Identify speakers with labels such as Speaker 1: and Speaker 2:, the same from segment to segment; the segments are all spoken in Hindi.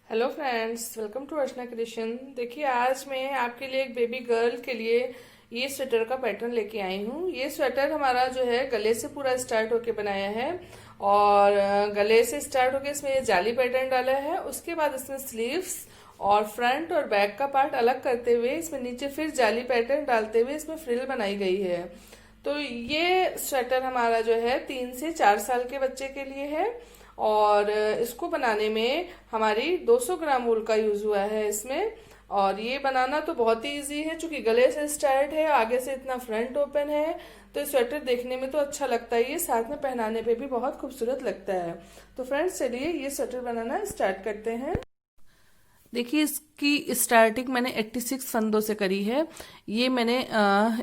Speaker 1: Hello friends, welcome to Archana creation. देखिए, आज मैं आपके लिए एक बेबी गर्ल के लिए ये स्वेटर का पैटर्न लेके आई हूँ। ये स्वेटर हमारा जो है गले से पूरा स्टार्ट होके बनाया है और गले से स्टार्ट होके इसमें ये जाली पैटर्न डाला है। उसके बाद इसमें स्लीव्स और फ्रंट और बैक का पार्ट अलग करते हुए इसमें नीचे फिर जाली पैटर्न डालते हुए इसमें फ्रिल बनाई गई है। तो ये स्वेटर हमारा जो है 3 से 4 साल के बच्चे के लिए है और इसको बनाने में हमारी 200 ग्राम वूल का यूज हुआ है इसमें। और ये बनाना तो बहुत ही इजी है, क्योंकि गले से स्टार्ट है, आगे से इतना फ्रंट ओपन है, तो स्वेटर देखने में तो अच्छा लगता ही है, साथ में पहनाने पे भी बहुत खूबसूरत लगता है। तो फ्रेंड्स, चलिए ये स्वेटर बनाना स्टार्ट करते हैं। देखिए, इसकी स्टार्टिंग मैंने 86 फंदों से करी है। ये मैंने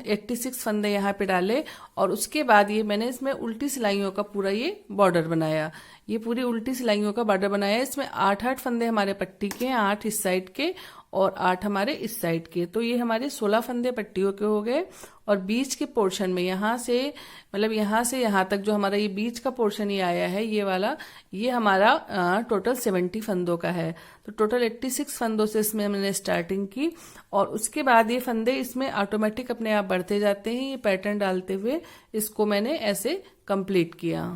Speaker 1: 86 फंदे यहाँ पे डाले और उसके बाद ये मैंने इसमें उल्टी सिलाइयों का पूरा ये बॉर्डर बनाया। ये पूरी उल्टी सिलाइयों का बॉर्डर बनाया। इसमें 8-8 फंदे हमारे पट्टी के हैं, 8 इस साइड के और 8 हमारे इस साइड के। तो ये हमारे 16 फंदे पट्टियों के हो गए। और बीच के पोर्शन में यहाँ से मतलब यहाँ से यहाँ तक जो हमारा ये बीच का पोर्शन ये आया है, ये वाला, ये हमारा टोटल 70 फंदों का है। तो टोटल 86 फंदों से इसमें मैंने स्टार्टिंग की और उसके बाद ये फंदे इसमें ऑटोमेटिक अपने आप बढ़ते जाते हैं। ये पैटर्न डालते हुए इसको मैंने ऐसे कंप्लीट किया।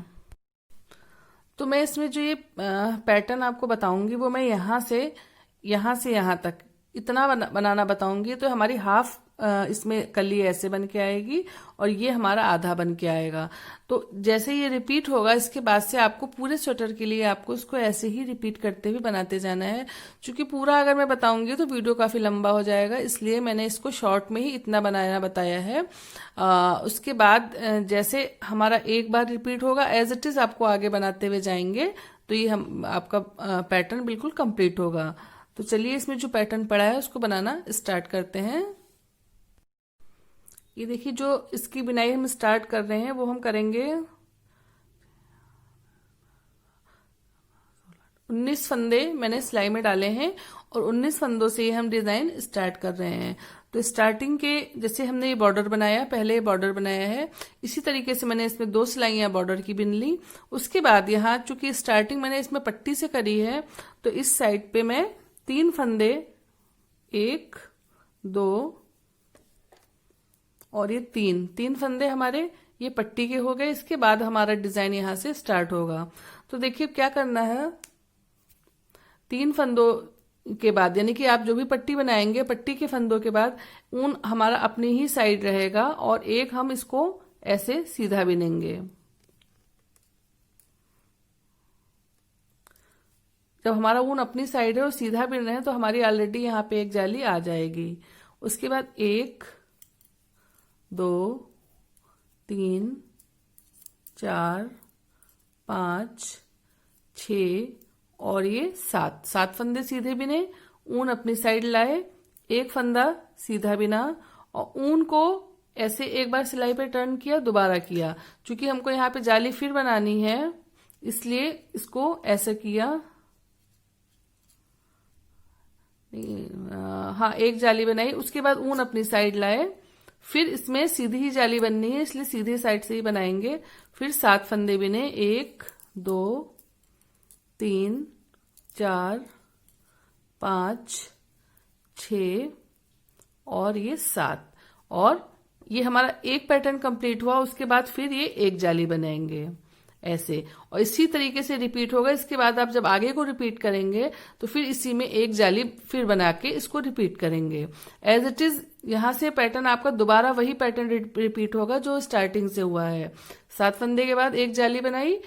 Speaker 1: तो मैं इसमें जो ये पैटर्न आपको बताऊंगी वो मैं यहाँ से यहाँ तक इतना बनाना बताऊंगी। तो हमारी हाफ इसमें कली ऐसे बन के आएगी और ये हमारा आधा बन के आएगा। तो जैसे ये रिपीट होगा, इसके बाद से आपको पूरे स्वेटर के लिए आपको इसको ऐसे ही रिपीट करते हुए बनाते जाना है। क्योंकि पूरा अगर मैं बताऊंगी तो वीडियो काफी लंबा हो जाएगा, इसलिए मैंने इसको शॉर्ट में ही इतना बनाना बताया है। उसके बाद जैसे हमारा एक बार रिपीट होगा, एज इट इज आपको आगे बनाते हुए जाएंगे तो ये हम आपका पैटर्न बिल्कुल कंप्लीट होगा। तो चलिए, इसमें जो पैटर्न पड़ा है उसको बनाना स्टार्ट करते हैं। ये देखिए, जो इसकी बुनाई हम स्टार्ट कर रहे हैं वो हम करेंगे 19 फंदे मैंने सिलाई में डाले हैं और 19 फंदों से हम डिजाइन स्टार्ट कर रहे हैं। तो स्टार्टिंग के जैसे हमने ये बॉर्डर बनाया, पहले बॉर्डर बनाया है, इसी तरीके से मैंने इसमें 2 सिलाइयां बॉर्डर की बिन ली। उसके बाद यहाँ चूंकि स्टार्टिंग मैंने इसमें पट्टी से करी है, तो इस साइड पे मैं 3 फंदे, 1 2 और ये 3 फंदे हमारे ये पट्टी के हो गए। इसके बाद हमारा डिजाइन यहां से स्टार्ट होगा। तो देखिए क्या करना है, 3 फंदों के बाद यानी कि आप जो भी पट्टी बनाएंगे, पट्टी के फंदों के बाद ऊन हमारा अपनी ही साइड रहेगा और एक हम इसको ऐसे सीधा बिनेंगे। जब हमारा ऊन अपनी साइड है और सीधा बिन रहे हैं तो हमारी ऑलरेडी यहाँ पे एक जाली आ जाएगी। उसके बाद 1 2 3 4 5 6 और ये 7 फंदे सीधे बिने, ऊन अपनी साइड लाए, एक फंदा सीधा बिना और ऊन को ऐसे एक बार सिलाई पे टर्न किया, दोबारा किया। क्योंकि हमको यहाँ पे जाली फिर बनानी है, इसलिए इसको ऐसे किया। हाँ, एक जाली बनाई, उसके बाद ऊन अपनी साइड लाए, फिर इसमें सीधी ही जाली बननी है इसलिए सीधे साइड से ही बनाएंगे। फिर 7 फंदे बिने, 1 2 3 4 5 6 और ये 7। और ये हमारा एक पैटर्न कंप्लीट हुआ। उसके बाद फिर ये एक जाली बनाएंगे ऐसे, और इसी तरीके से रिपीट होगा। इसके बाद आप जब आगे को रिपीट करेंगे तो फिर इसी में एक जाली फिर बना के इसको रिपीट करेंगे। एज इट इज यहां से पैटर्न आपका दोबारा वही पैटर्न रिपीट होगा जो स्टार्टिंग से हुआ है। 7 फंदे के बाद एक जाली बनाई,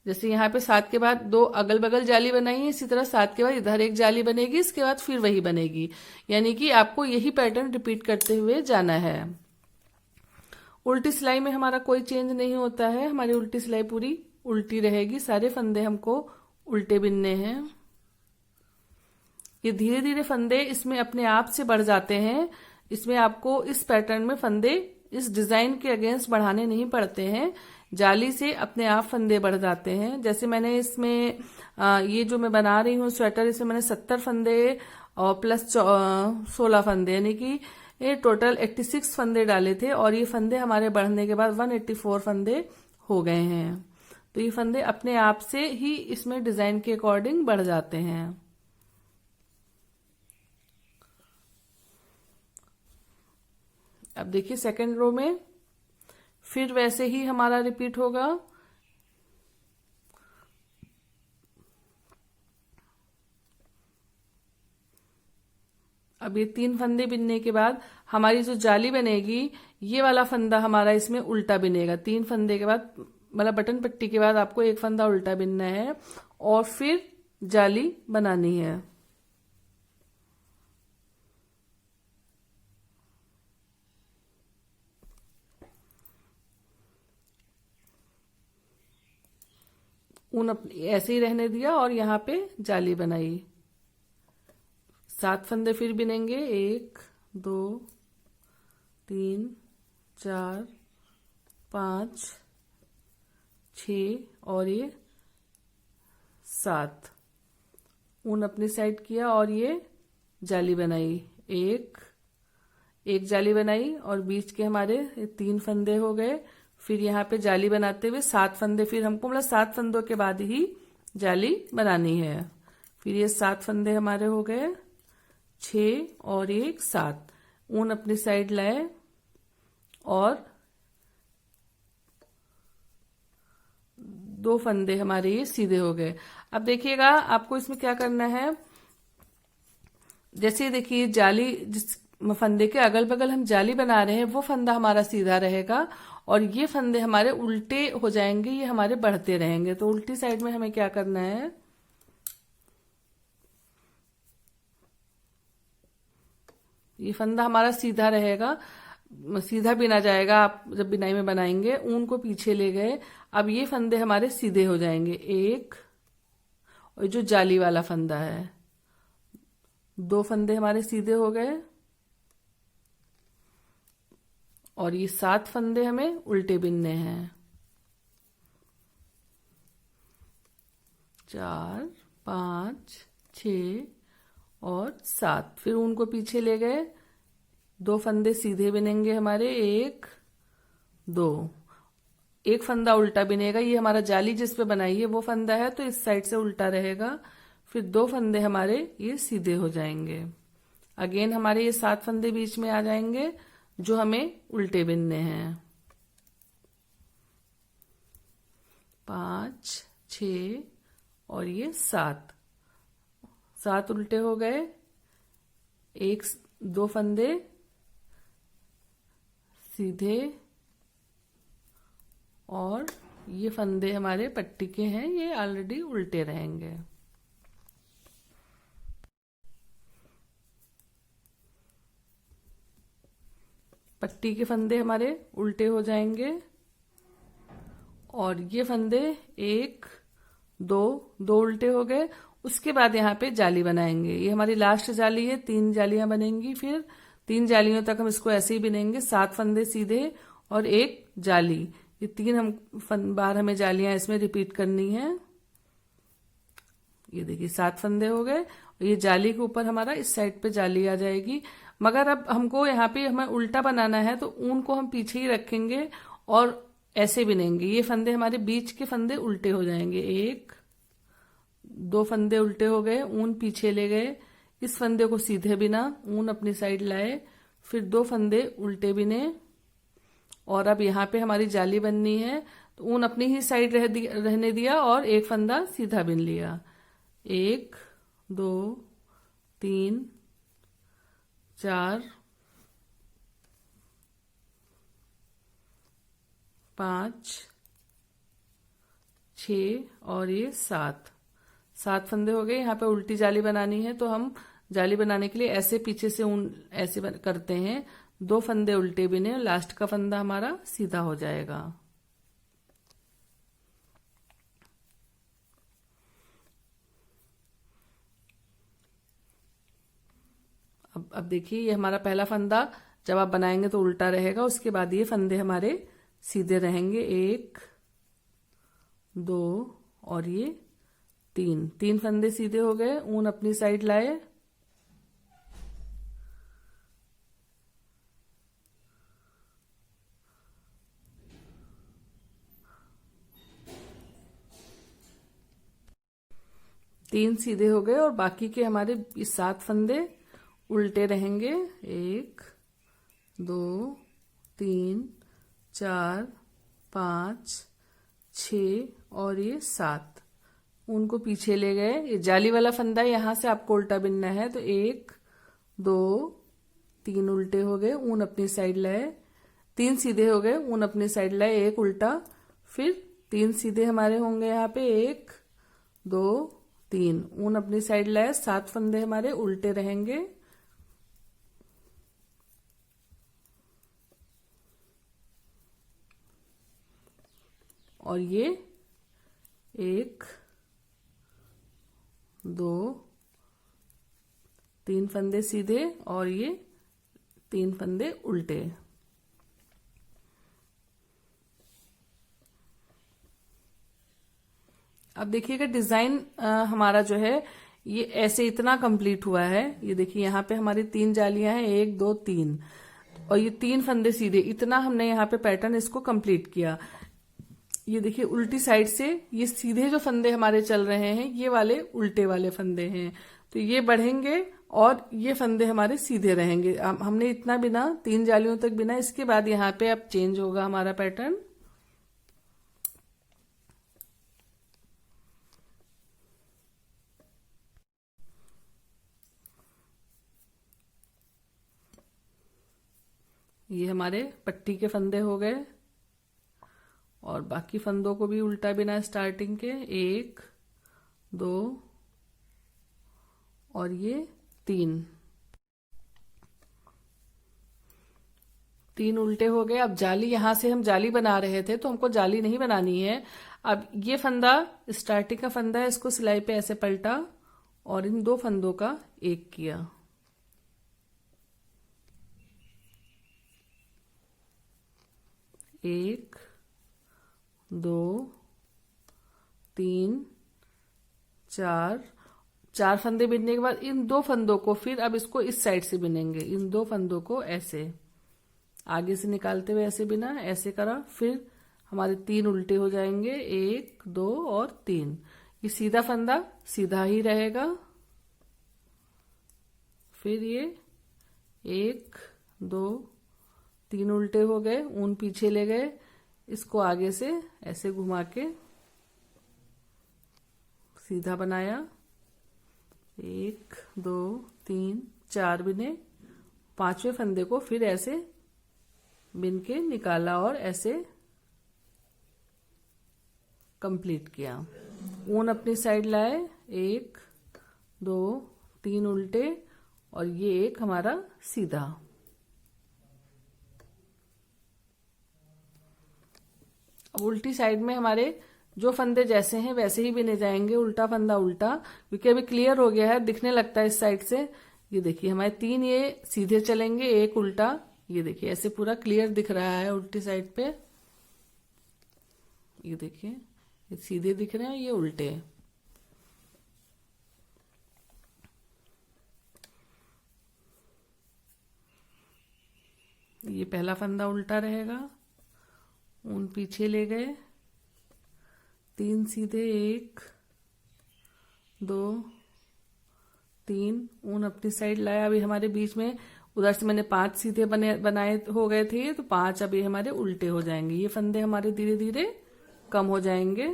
Speaker 1: जैसे यहाँ पे 7 के बाद 2 अगल बगल जाली बनाई है, इसी तरह 7 के बाद इधर एक जाली बनेगी, इसके बाद फिर वही बनेगी। यानी कि आपको यही पैटर्न रिपीट करते हुए जाना है। उल्टी सिलाई में हमारा कोई चेंज नहीं होता है, हमारी उल्टी सिलाई पूरी उल्टी रहेगी। सारे फंदे हमको उल्टे बिनने हैं। ये धीरे धीरे फंदे इसमें अपने आप से बढ़ जाते हैं। इसमें आपको इस पैटर्न में फंदे इस डिजाइन के अगेंस्ट बढ़ाने नहीं पड़ते हैं, जाली से अपने आप फंदे बढ़ जाते हैं। जैसे मैंने इसमें ये जो मैं बना रही हूँ स्वेटर, इसमें मैंने 70 फंदे और प्लस 16 फंदे यानी कि ये टोटल 86 फंदे डाले थे और ये फंदे हमारे बढ़ने के बाद 184 फंदे हो गए हैं। तो ये फंदे अपने आप से ही इसमें डिजाइन के अकॉर्डिंग बढ़ जाते हैं। अब देखिए सेकंड रो में फिर वैसे ही हमारा रिपीट होगा। अब ये 3 फंदे बिनने के बाद हमारी जो जाली बनेगी, ये वाला फंदा हमारा इसमें उल्टा बिनेगा। 3 फंदे के बाद मतलब बटन पट्टी के बाद आपको एक फंदा उल्टा बिनना है और फिर जाली बनानी है। ऊन ऐसे ही रहने दिया और यहाँ पे जाली बनाई। 7 फंदे फिर बिनेंगे, 1 2 3 4 5 6 और ये 7। ऊन अपनी साइड किया और ये जाली बनाई, एक जाली बनाई और बीच के हमारे 3 फंदे हो गए। फिर यहाँ पे जाली बनाते हुए 7 फंदे, फिर हमको मतलब 7 फंदों के बाद ही जाली बनानी है। फिर ये 7 फंदे हमारे हो गए, 6 और 1 7। ऊन अपनी साइड लाए और 2 फंदे हमारे ये सीधे हो गए। अब देखिएगा आपको इसमें क्या करना है। जैसे देखिए जाली, जिस फंदे के अगल बगल हम जाली बना रहे हैं वो फंदा हमारा सीधा रहेगा और ये फंदे हमारे उल्टे हो जाएंगे, ये हमारे बढ़ते रहेंगे। तो उल्टी साइड में हमें क्या करना है, ये फंदा हमारा सीधा रहेगा, सीधा बिना जाएगा। आप जब बिनाई में बनाएंगे ऊन को पीछे ले गए, अब ये फंदे हमारे सीधे हो जाएंगे। 1 और जो जाली वाला फंदा है, 2 फंदे हमारे सीधे हो गए और ये 7 फंदे हमें उल्टे बिनने हैं। 4 5 6 और 7। फिर उनको पीछे ले गए, 2 फंदे सीधे बिनेंगे हमारे, 1 2। एक फंदा उल्टा बिनेगा, ये हमारा जाली जिस पे बनाई है वो फंदा है तो इस साइड से उल्टा रहेगा। फिर 2 फंदे हमारे ये सीधे हो जाएंगे। अगेन हमारे ये 7 फंदे बीच में आ जाएंगे जो हमें उल्टे बिनने हैं। 5 6 और ये 7 उल्टे हो गए। 2 फंदे सीधे और ये फंदे हमारे पट्टी के हैं, ये ऑलरेडी उल्टे रहेंगे। पट्टी के फंदे हमारे उल्टे हो जाएंगे और ये फंदे 1 2 उल्टे हो गए। उसके बाद यहाँ पे जाली बनाएंगे, ये हमारी लास्ट जाली है, 3 जालियां बनेंगी। फिर 3 जालियों तक हम इसको ऐसे ही बिनेंगे, 7 फंदे सीधे और 1 जाली। ये 3 बार हमें जालियां इसमें रिपीट करनी है। ये देखिए 7 फंदे हो गए। ये जाली के ऊपर हमारा इस साइड पे जाली आ जाएगी। मगर अब हमको यहाँ पे हमें उल्टा बनाना है तो ऊन को हम पीछे ही रखेंगे और ऐसे बिनेंगे। ये फंदे हमारे बीच के फंदे उल्टे हो जाएंगे। 1 2 फंदे उल्टे हो गए, ऊन पीछे ले गए, इस फंदे को सीधे बिना, ऊन अपनी साइड लाए, फिर 2 फंदे उल्टे बिने और अब यहाँ पे हमारी जाली बननी है तो ऊन अपनी ही साइड रहने दिया और एक फंदा सीधा बिन लिया। 1 2 3 4 5 6 और ये 7 फंदे हो गए। यहाँ पे उल्टी जाली बनानी है तो हम जाली बनाने के लिए ऐसे पीछे से ऊन ऐसे करते हैं, 2 फंदे उल्टे बिने, लास्ट का फंदा हमारा सीधा हो जाएगा। अब देखिए ये हमारा पहला फंदा जब आप बनाएंगे तो उल्टा रहेगा, उसके बाद ये फंदे हमारे सीधे रहेंगे। 1 2 और ये 3 फंदे सीधे हो गए, ऊन अपनी साइड लाए, तीन सीधे हो गए और बाकी के हमारे 7 फंदे उल्टे रहेंगे। 1 2 3 4 5 6 और ये 7। ऊन को पीछे ले गए। ये जाली वाला फंदा है, यहां से आपको उल्टा बिनना है। तो 1 2 3 उल्टे हो गए, ऊन अपनी साइड लाए। 3 सीधे हो गए, ऊन अपनी साइड लाए, एक उल्टा। फिर 3 सीधे हमारे होंगे यहाँ पे, 1 2 3 ऊन अपनी साइड लाए। 7 फंदे हमारे उल्टे रहेंगे। और ये 1 2 3 फंदे सीधे और ये 3 फंदे उल्टे। अब देखिएगा डिजाइन हमारा जो है ये ऐसे इतना कंप्लीट हुआ है। ये देखिए यहाँ पे हमारी 3 जालियां हैं, 1 2 3 और ये 3 फंदे सीधे। इतना हमने यहाँ पे पैटर्न इसको कंप्लीट किया। ये देखिए उल्टी साइड से ये सीधे जो फंदे हमारे चल रहे हैं ये वाले उल्टे वाले फंदे हैं। तो ये बढ़ेंगे और ये फंदे हमारे सीधे रहेंगे। हमने इतना बिना, 3 जालियों तक बिना। इसके बाद यहाँ पे अब चेंज होगा हमारा पैटर्न। ये हमारे पट्टी के फंदे हो गए और बाकी फंदों को भी उल्टा बिना स्टार्टिंग के, 1 2 और ये 3 उल्टे हो गए। अब जाली, यहां से हम जाली बना रहे थे तो हमको जाली नहीं बनानी है। अब ये फंदा स्टार्टिंग का फंदा है, इसको सिलाई पे ऐसे पलटा और इन 2 फंदों का एक किया। 1 2 3 4 फंदे बिनने के बाद इन 2 फंदों को फिर अब इसको इस साइड से बिनेंगे। इन 2 फंदों को ऐसे आगे से निकालते हुए ऐसे बिना, ऐसे करा। फिर हमारे 3 उल्टे हो जाएंगे, 1 2 और 3। ये सीधा फंदा सीधा ही रहेगा। फिर ये 1 2 3 उल्टे हो गए, ऊन पीछे ले गए। इसको आगे से ऐसे घुमा के सीधा बनाया। 1 2 3 4 बिने। 5वें फंदे को फिर ऐसे बिन के निकाला और ऐसे कंप्लीट किया। ऊन अपनी साइड लाए, 1 2 3 उल्टे और ये एक हमारा सीधा। अब उल्टी साइड में हमारे जो फंदे जैसे हैं वैसे ही बिने जाएंगे, उल्टा फंदा उल्टा, क्योंकि अभी क्लियर हो गया है, दिखने लगता है इस साइड से। ये देखिए हमारे 3 ये सीधे चलेंगे, एक उल्टा। ये देखिए ऐसे पूरा क्लियर दिख रहा है उल्टी साइड पे। ये देखिए ये सीधे दिख रहे हैं, ये उल्टे। ये पहला फंदा उल्टा रहेगा, ऊन पीछे ले गए, 3 सीधे, 1 2 3 ऊन अपनी साइड लाया। अभी हमारे बीच में उधर से मैंने 5 सीधे बनाए हो गए थे, तो 5 अभी हमारे उल्टे हो जाएंगे। ये फंदे हमारे धीरे धीरे कम हो जाएंगे।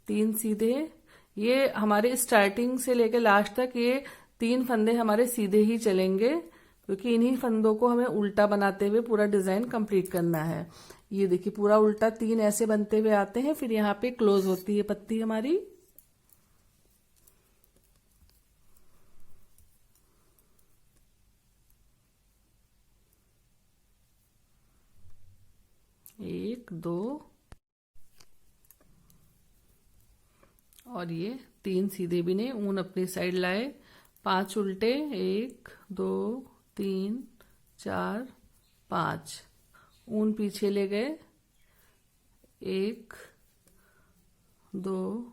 Speaker 1: 3 सीधे, ये हमारे स्टार्टिंग से लेकर लास्ट तक ये 3 फंदे हमारे सीधे ही चलेंगे, क्योंकि इन्हीं फंदों को हमें उल्टा बनाते हुए पूरा डिजाइन कंप्लीट करना है। ये देखिए पूरा उल्टा 3 ऐसे बनते हुए आते हैं, फिर यहाँ पे क्लोज होती है पत्ती हमारी। एक 2 और ये 3 सीधे बिने, ऊन अपनी साइड लाए, 5 उल्टे, 1 2 3 4 5 ऊन पीछे ले गए, 1 2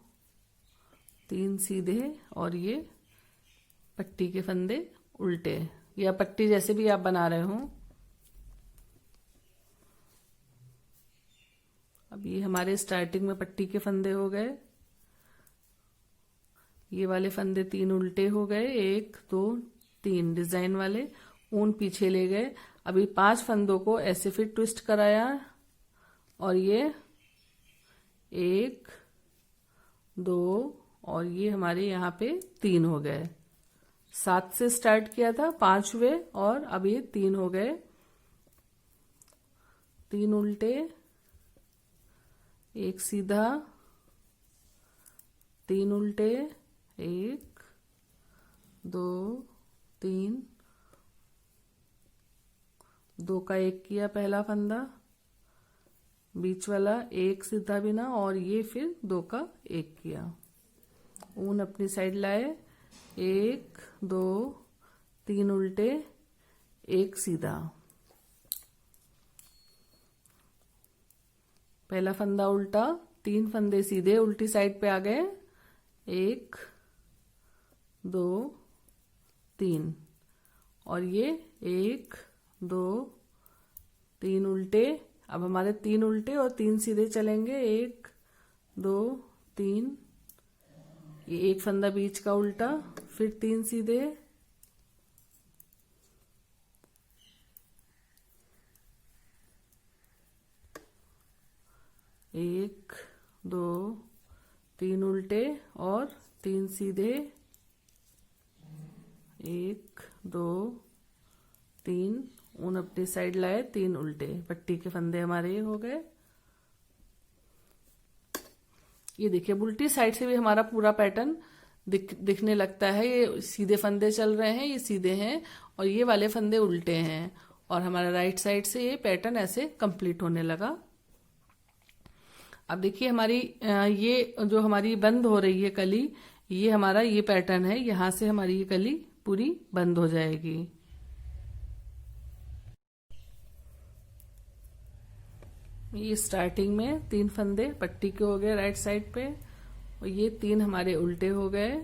Speaker 1: 3 सीधे और ये पट्टी के फंदे उल्टे, या पट्टी जैसे भी आप बना रहे हो। अब ये हमारे स्टार्टिंग में पट्टी के फंदे हो गए। ये वाले फंदे 3 उल्टे हो गए, 1 2 3 डिजाइन वाले, ऊन पीछे ले गए। अभी 5 फंदों को ऐसे फिर ट्विस्ट कराया और ये 1 2 और ये हमारे यहाँ पे 3 हो गए। 7 से स्टार्ट किया था, 5 हुए और अब ये 3 हो गए। 3 उल्टे, 1 सीधा, 3 उल्टे, 1 2 3, 2 का 1 किया पहला फंदा, बीच वाला 1 सीधा बिना और ये फिर 2 का 1 किया। ऊन अपनी साइड लाए, 1 2 3 उल्टे, 1 सीधा, पहला फंदा उल्टा, 3 फंदे सीधे उल्टी साइड पे आ गए, 1 2 3 और ये 1 2 3 उल्टे। अब हमारे 3 उल्टे और 3 सीधे चलेंगे, 1 2 3, ये 1 फंदा बीच का उल्टा, फिर 3 सीधे, 1 2 3 उल्टे और 3 सीधे, 1 2 3, ऊन अपनी साइड लाए, 3 उल्टे, पट्टी के फंदे हमारे ये हो गए। ये देखिए उल्टी साइड से भी हमारा पूरा पैटर्न दिखने लगता है। ये सीधे फंदे चल रहे हैं, ये सीधे हैं और ये वाले फंदे उल्टे हैं और हमारा राइट साइड से ये पैटर्न ऐसे कंप्लीट होने लगा। अब देखिए हमारी ये जो हमारी बंद हो रही है कली, ये हमारा ये पैटर्न है, यहां से हमारी ये कली पूरी बंद हो जाएगी। ये स्टार्टिंग में 3 फंदे पट्टी के हो गए राइट साइड पे और ये 3 हमारे उल्टे हो गए,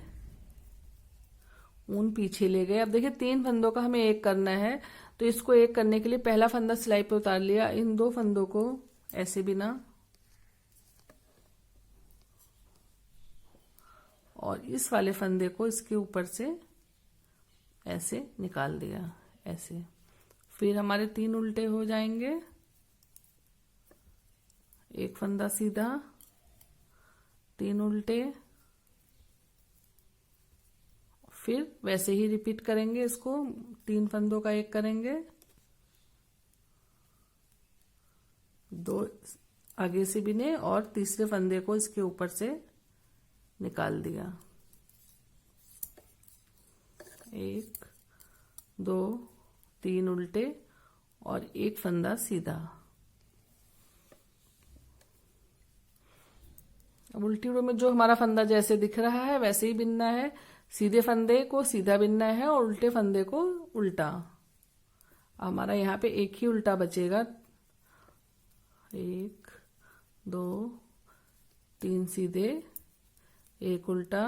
Speaker 1: ऊन पीछे ले गए। अब देखिए 3 फंदों का हमें एक करना है, तो इसको एक करने के लिए पहला फंदा सिलाई पे उतार लिया, इन 2 फंदों को ऐसे बिना और इस वाले फंदे को इसके ऊपर से ऐसे निकाल दिया, ऐसे। फिर हमारे 3 उल्टे हो जाएंगे, 1 फंदा सीधा, 3 उल्टे, फिर वैसे ही रिपीट करेंगे इसको, 3 फंदों का एक करेंगे, 2 आगे से बिने और तीसरे फंदे को इसके ऊपर से निकाल दिया, 1 2 3 उल्टे और 1 फंदा सीधा। अब उल्टी रो में जो हमारा फंदा जैसे दिख रहा है वैसे ही बिनना है, सीधे फंदे को सीधा बिनना है और उल्टे फंदे को उल्टा। हमारा यहाँ पे एक ही उल्टा बचेगा, 1 2 3 सीधे, 1 उल्टा,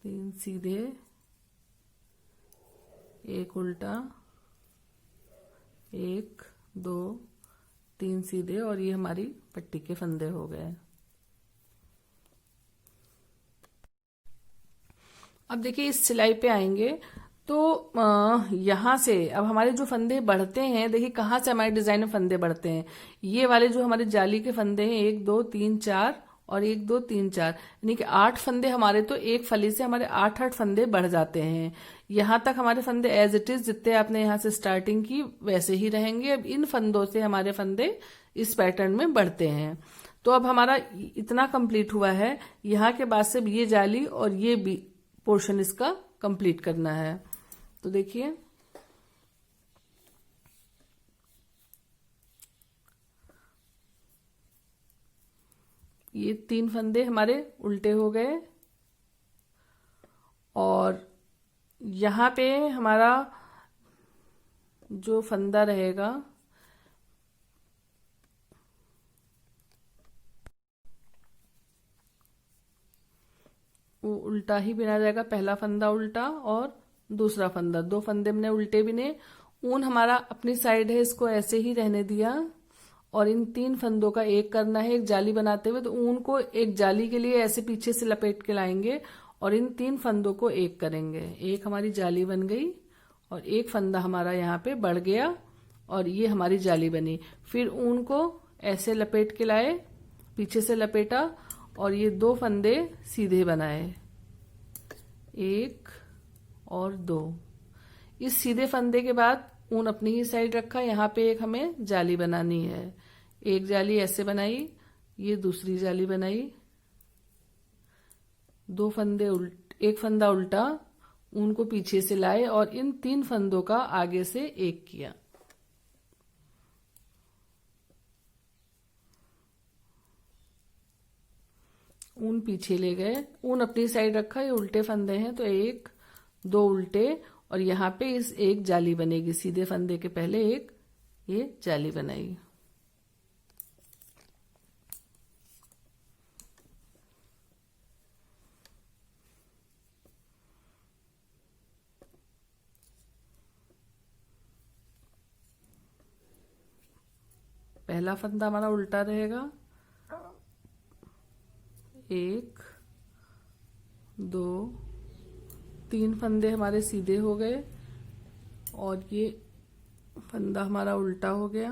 Speaker 1: 3 सीधे, 1 उल्टा, 1 2 3 सीधे और ये हमारी पट्टी के फंदे हो गए। अब देखिए इस सिलाई पे आएंगे तो यहां से अब हमारे जो फंदे बढ़ते हैं, देखिए कहाँ से हमारे डिजाइन में फंदे बढ़ते हैं। ये वाले जो हमारे जाली के फंदे हैं 1 2 3 4 और 1 2 3 4, यानी कि 8 फंदे हमारे, तो एक फली से हमारे 8 फंदे बढ़ जाते हैं। यहाँ तक हमारे फंदे एज इट इज जितने आपने यहाँ से स्टार्टिंग की वैसे ही रहेंगे। अब इन फंदों से हमारे फंदे इस पैटर्न में बढ़ते हैं। तो अब हमारा इतना कंप्लीट हुआ है, यहाँ के बाद से ये जाली और ये भी पोर्शन इसका कंप्लीट करना है। तो देखिए ये 3 फंदे हमारे उल्टे हो गए और यहाँ पे हमारा जो फंदा रहेगा वो उल्टा ही बिना जाएगा, पहला फंदा उल्टा और दूसरा फंदा, 2 फंदे हमने उल्टे बिने। ऊन हमारा अपनी साइड है, इसको ऐसे ही रहने दिया और इन 3 फंदों का एक करना है एक जाली बनाते हुए। तो ऊन को एक जाली के लिए ऐसे पीछे से लपेट के लाएंगे और इन 3 फंदों को एक करेंगे। एक हमारी जाली बन गई और एक फंदा हमारा यहाँ पे बढ़ गया और ये हमारी जाली बनी। फिर ऊन को ऐसे लपेट के लाए, पीछे से लपेटा और ये 2 फंदे सीधे बनाए, 1 और 2। इस सीधे फंदे के बाद ऊन अपनी ही साइड रखा, यहाँ पे एक हमें जाली बनानी है। एक जाली ऐसे बनाई, ये दूसरी जाली बनाई, 2 फंदे एक फंदा उल्टा, ऊन को पीछे से लाए और इन 3 फंदों का आगे से एक किया। ऊन पीछे ले गए, ऊन अपनी साइड रखा, ये उल्टे फंदे हैं तो 1 2 उल्टे और यहाँ पे इस एक जाली बनेगी। सीधे फंदे के पहले एक ये जाली बनाई। पहला फंदा हमारा उल्टा रहेगा, 1 2 3 फंदे हमारे सीधे हो गए और ये फंदा हमारा उल्टा हो गया।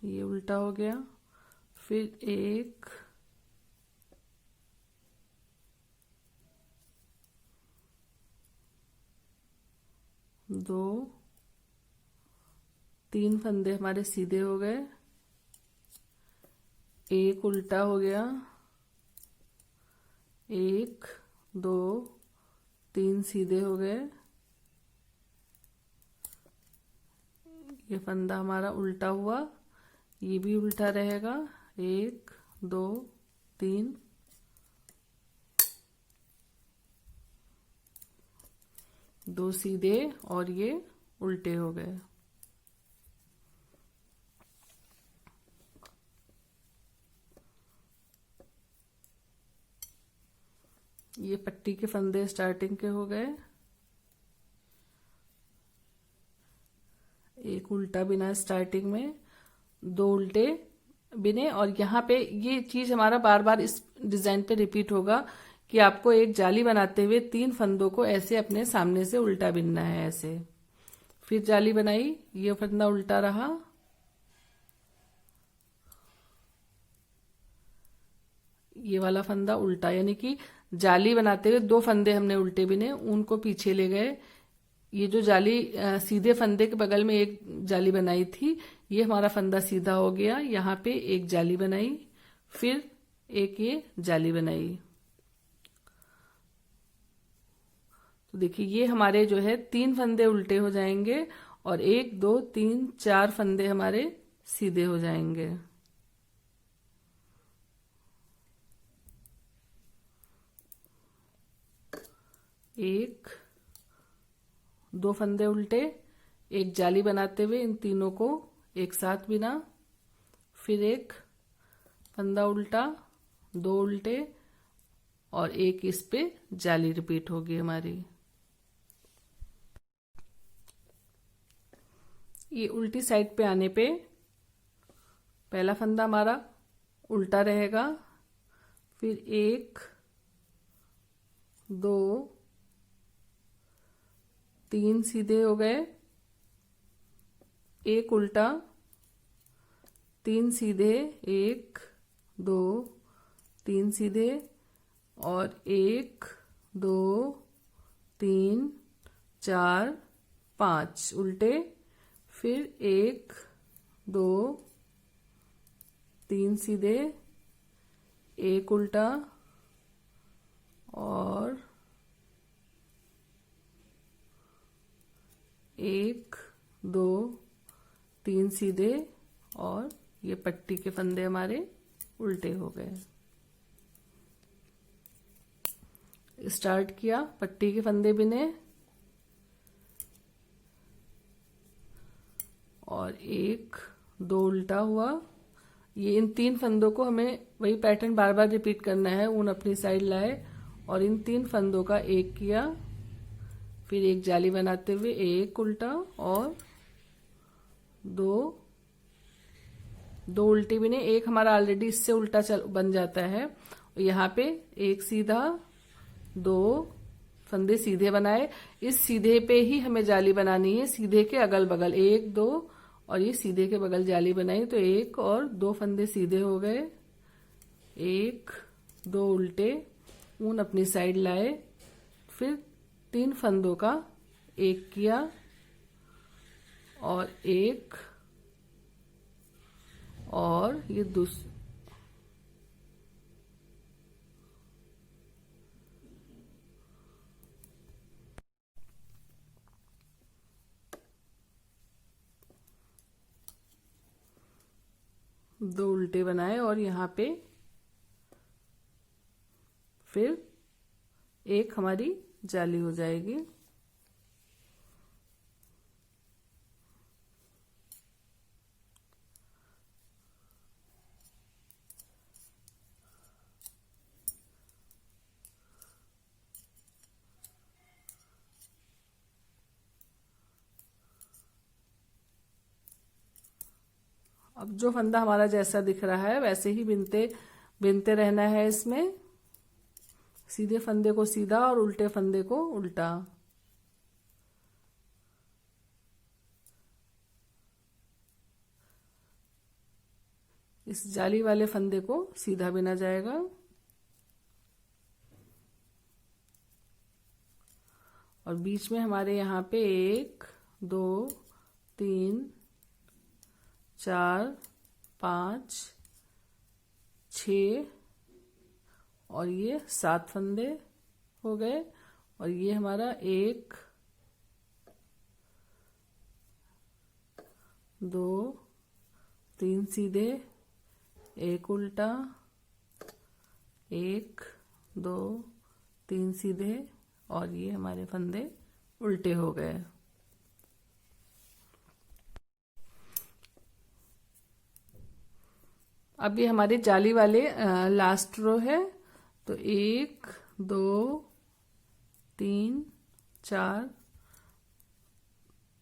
Speaker 1: ये उल्टा हो गया। फिर 1 2 3 फंदे हमारे सीधे हो गए, एक उल्टा हो गया, 1 2 3 सीधे हो गए। ये फंदा हमारा उल्टा हुआ, ये भी उल्टा रहेगा, 1 2 3 2 सीधे और ये उल्टे हो गए। ये पट्टी के फंदे स्टार्टिंग के हो गए। एक उल्टा बिना स्टार्टिंग में, 2 उल्टे बिने और यहाँ पे ये चीज हमारा बार बार इस डिजाइन पे रिपीट होगा कि आपको एक जाली बनाते हुए 3 फंदों को ऐसे अपने सामने से उल्टा बिनना है ऐसे। फिर जाली बनाई, ये फंदा उल्टा रहा, ये वाला फंदा उल्टा, यानी कि जाली बनाते हुए 2 फंदे हमने उल्टे बिने, उनको पीछे ले गए। ये जो जाली सीधे फंदे के बगल में एक जाली बनाई थी, ये हमारा फंदा सीधा हो गया, यहाँ पे एक जाली बनाई, फिर एक ये जाली बनाई। तो देखिए ये हमारे जो है 3 फंदे उल्टे हो जाएंगे और 1 2 3 4 फंदे हमारे सीधे हो जाएंगे। एक 2 फंदे उल्टे, एक जाली बनाते हुए इन तीनों को एक साथ बिना, फिर एक फंदा उल्टा, 2 उल्टे और एक इस पे जाली रिपीट होगी हमारी। ये उल्टी साइड पे आने पे पहला फंदा हमारा उल्टा रहेगा, फिर 1 2 3 सीधे हो गए, एक उल्टा, 3 सीधे, 1 2 3 सीधे और 1 2 3 4 5 उल्टे, फिर 1 2 3 सीधे, एक उल्टा और 1 2 3 सीधे और ये पट्टी के फंदे हमारे उल्टे हो गए। स्टार्ट किया, पट्टी के फंदे बिने और 1 2 उल्टा हुआ। ये इन 3 फंदों को हमें वही पैटर्न बार बार रिपीट करना है। ऊन अपनी साइड लाए और इन 3 फंदों का एक किया, फिर एक जाली बनाते हुए एक उल्टा और दो दो उल्टे भी नहीं, एक हमारा ऑलरेडी इससे उल्टा बन जाता है। यहाँ पे एक सीधा, दो फंदे सीधे बनाए, इस सीधे पे ही हमें जाली बनानी है, सीधे के अगल बगल एक दो और ये सीधे के बगल जाली बनाई, तो एक और दो फंदे सीधे हो गए, एक दो उल्टे, ऊन अपनी साइड लाए, फिर 3 फंदों का एक किया और एक और ये दो उल्टे बनाए और यहाँ पे फिर एक हमारी जाली हो जाएगी। अब जो फंदा हमारा जैसा दिख रहा है वैसे ही बिनते रहना है। इसमें सीधे फंदे को सीधा और उल्टे फंदे को उल्टा। इस जाली वाले फंदे को सीधा बिना जाएगा और बीच में हमारे यहाँ पे 1 2 3 4 5 6 और ये 7 फंदे हो गए और ये हमारा 1 2 3 सीधे, एक उल्टा, 1 2 3 सीधे और ये हमारे फंदे उल्टे हो गए। अब ये हमारे जाली वाले लास्ट रो है, तो 1 2 3 4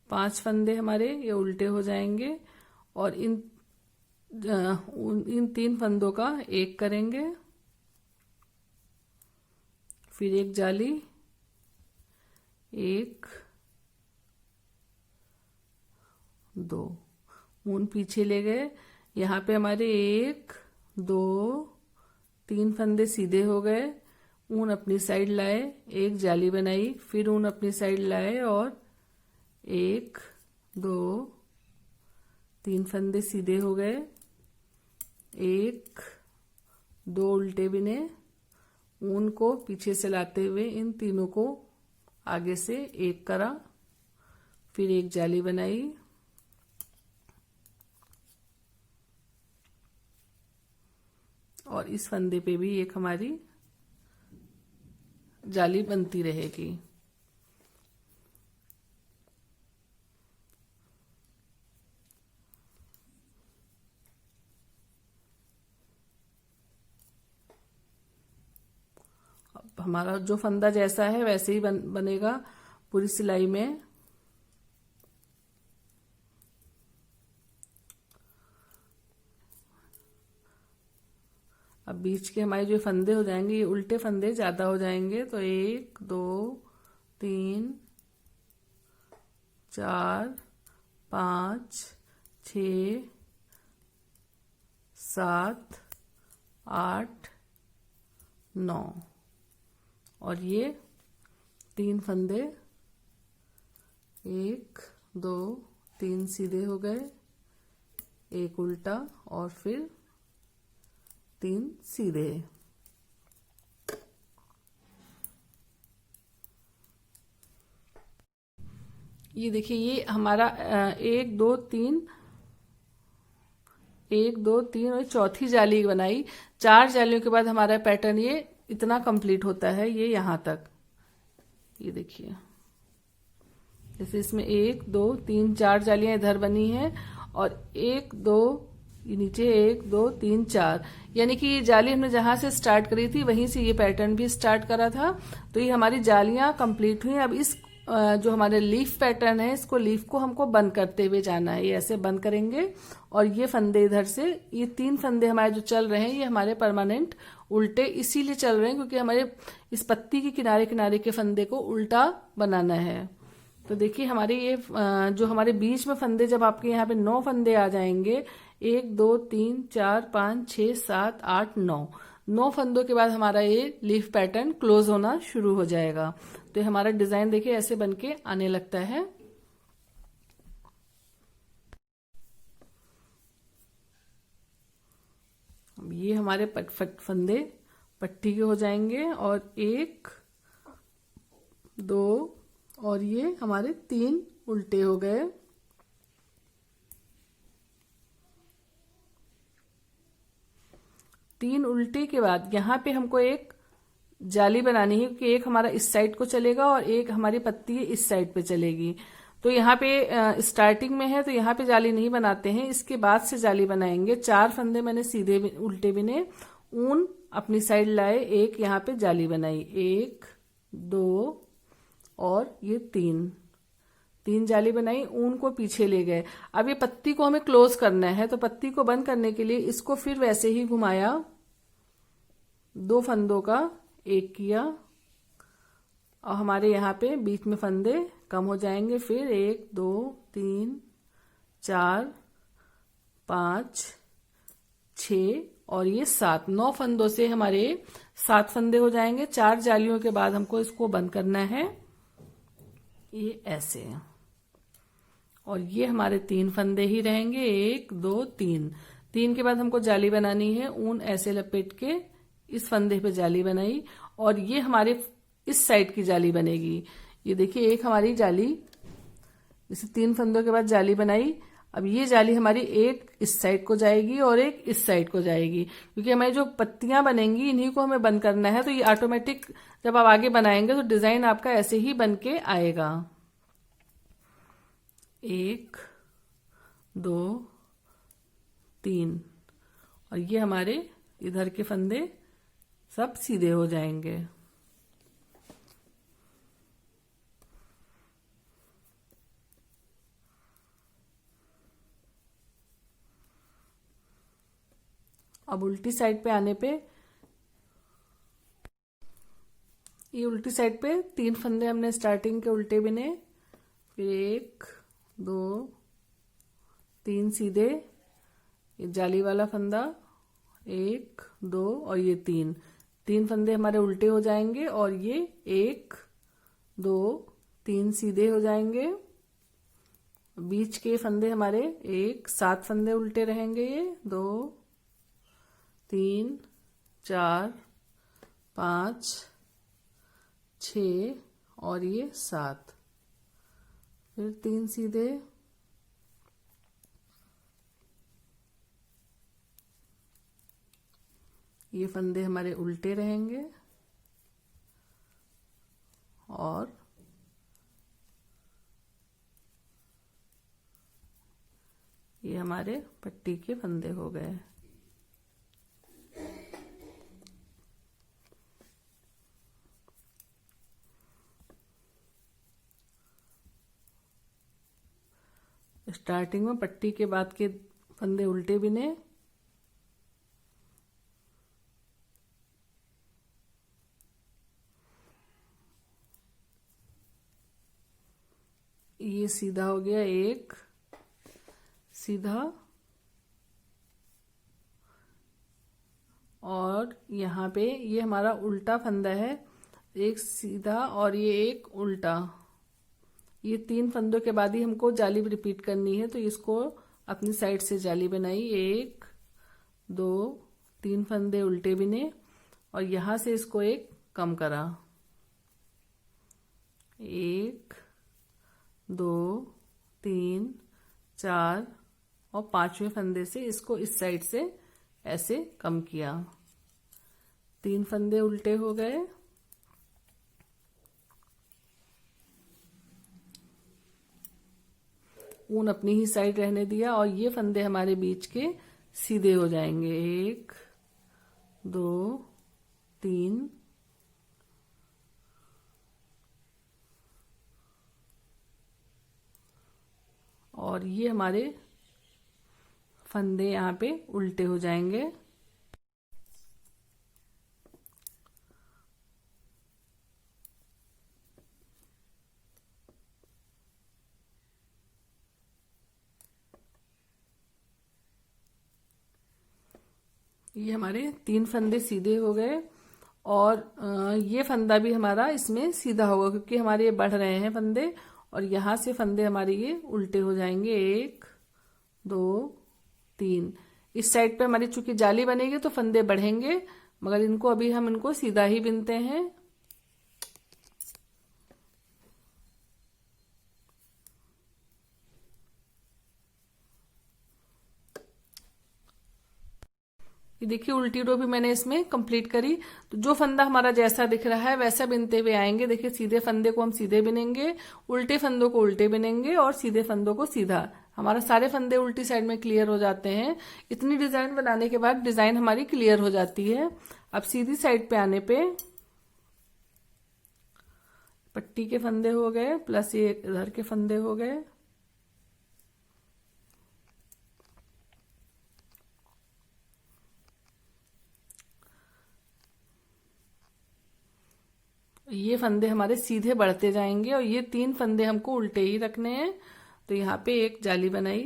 Speaker 1: 5 फंदे हमारे ये उल्टे हो जाएंगे और इन 3 फंदों का एक करेंगे, फिर एक जाली, 1 2 ऊन पीछे ले गए। यहाँ पे हमारे 1 2 3 फंदे सीधे हो गए, ऊन अपनी साइड लाए, एक जाली बनाई, फिर ऊन अपनी साइड लाए और 1 2 3 फंदे सीधे हो गए, 1 2 उल्टे बिने, ऊन को पीछे से लाते हुए इन तीनों को आगे से एक करा, फिर एक जाली बनाई और इस फंदे पे भी एक हमारी जाली बनती रहेगी। अब हमारा जो फंदा जैसा है वैसे ही बनेगा पूरी सिलाई में। अब बीच के हमारे जो फंदे हो जाएंगे ये उल्टे फंदे ज्यादा हो जाएंगे, तो 1 2 3 4 5 6 7 8 9 और ये 3 फंदे 1 2 3 सीधे हो गए, एक उल्टा और फिर 3 सीधे। ये देखिए ये हमारा 1 2 3 1 2 3 और चौथी जाली बनाई। 4 जालियों के बाद हमारा पैटर्न ये इतना कंप्लीट होता है, ये यहाँ तक। ये देखिए जैसे इसमें 1 2 3 4 जालियां इधर बनी हैं और 1 2 ये नीचे 1 2 3 4, यानी कि ये जाली हमने जहां से स्टार्ट करी थी वहीं से ये पैटर्न भी स्टार्ट करा था। तो ये हमारी जालियां कंप्लीट हुई। अब इस जो हमारे लीफ पैटर्न है, इसको लीफ को हमको बंद करते हुए जाना है। ये ऐसे बंद करेंगे और ये फंदे इधर से, ये 3 फंदे हमारे जो चल रहे हैं ये हमारे परमानेंट उल्टे इसीलिए चल रहे हैं क्योंकि हमारे इस पत्ती के किनारे किनारे के फंदे को उल्टा बनाना है। तो देखिए हमारे ये जो हमारे बीच में फंदे, जब आपके यहाँ पे 9 फंदे आ जाएंगे, 1 2 3 4 5 6 7 8 9 फंदों के बाद हमारा ये लीफ पैटर्न क्लोज होना शुरू हो जाएगा। तो हमारा डिजाइन देखिए ऐसे बनके आने लगता है। ये हमारे फंदे पट्टी के हो जाएंगे और 1 2 और ये हमारे 3 उल्टे हो गए। तीन उल्टे के बाद यहाँ पे हमको एक जाली बनानी है क्योंकि एक हमारा इस साइड को चलेगा और एक हमारी पत्ती इस साइड पे चलेगी। तो यहाँ पे स्टार्टिंग में है तो यहाँ पे जाली नहीं बनाते हैं, इसके बाद से जाली बनाएंगे। 4 फंदे मैंने सीधे उल्टे बिने, ऊन अपनी साइड लाए, एक यहाँ पे जाली बनाई, 1 2 और ये 3 जाली बनाई, ऊन को पीछे ले गए। अब ये पत्ती को हमें क्लोज करना है, तो पत्ती को बंद करने के लिए इसको फिर वैसे ही घुमाया, 2 फंदों का 1 किया और हमारे यहाँ पे बीच में फंदे कम हो जाएंगे। फिर 1 2 3 4 5 6 और ये 7, 9 फंदों से हमारे 7 फंदे हो जाएंगे। 4 जालियों के बाद हमको इसको बंद करना है, ये ऐसे। और ये हमारे 3 फंदे ही रहेंगे, 1 2 3 के बाद हमको जाली बनानी है। ऊन ऐसे लपेट के इस फंदे पे जाली बनाई और ये हमारे इस साइड की जाली बनेगी। ये देखिए एक हमारी जाली, इसे 3 फंदों के बाद जाली बनाई। अब ये जाली हमारी एक इस साइड को जाएगी और एक इस साइड को जाएगी क्योंकि हमारी जो पत्तियां बनेंगी इन्हीं को हमें बंद करना है। तो ये ऑटोमेटिक जब आप आगे बनाएंगे तो डिजाइन आपका ऐसे ही बन के आएगा। 1 2 3 और ये हमारे इधर के फंदे सब सीधे हो जाएंगे। अब उल्टी साइड पे आने पे, ये उल्टी साइड पे 3 फंदे हमने स्टार्टिंग के उल्टे बिने, फिर 1 2 3 सीधे, ये जाली वाला फंदा 1 2 और ये 3 फंदे हमारे उल्टे हो जाएंगे और ये 1 2 3 सीधे हो जाएंगे। बीच के फंदे हमारे 7 फंदे उल्टे रहेंगे, ये 2 3 4 5 6 और ये 7, फिर 3 सीधे, ये फंदे हमारे उल्टे रहेंगे और ये हमारे पट्टी के फंदे हो गए। स्टार्टिंग में पट्टी के बाद के फंदे उल्टे बिने, ये सीधा हो गया, एक सीधा और यहाँ पे ये हमारा उल्टा फंदा है, एक सीधा और ये एक उल्टा। ये 3 फंदों के बाद ही हमको जाली रिपीट करनी है, तो इसको अपनी साइड से जाली बनाई, 1 2 3 फंदे उल्टे बिने और यहाँ से इसको एक कम करा, 1 2 3 4 और 5वें फंदे से इसको इस साइड से ऐसे कम किया। 3 फंदे उल्टे हो गए, ऊन अपनी ही साइड रहने दिया और ये फंदे हमारे बीच के सीधे हो जाएंगे, 1 2 3 और ये हमारे फंदे यहाँ पे उल्टे हो जाएंगे। ये हमारे 3 फंदे सीधे हो गए और ये फंदा भी हमारा इसमें सीधा होगा क्योंकि हमारे ये बढ़ रहे हैं फंदे, और यहाँ से फंदे हमारे ये उल्टे हो जाएंगे। 1 2 3। इस साइड पे हमारी चूंकि जाली बनेगी तो फंदे बढ़ेंगे, मगर इनको अभी हम इनको सीधा ही बिनते हैं। ये देखिए उल्टी रो भी मैंने इसमें कंप्लीट करी। तो जो फंदा हमारा जैसा दिख रहा है वैसा बिनते हुए आएंगे। देखिए सीधे फंदे को हम सीधे बिनेंगे, उल्टे फंदों को उल्टे बिनेंगे और सीधे फंदों को सीधा। हमारा सारे फंदे उल्टी साइड में क्लियर हो जाते हैं। इतनी डिजाइन बनाने के बाद डिजाइन हमारी क्लियर हो जाती है। अब सीधी साइड पे आने पे पट्टी के फंदे हो गए प्लस ये इधर के फंदे हो गए। ये फंदे हमारे सीधे बढ़ते जाएंगे और ये 3 फंदे हमको उल्टे ही रखने हैं। तो यहाँ पे एक जाली बनाई,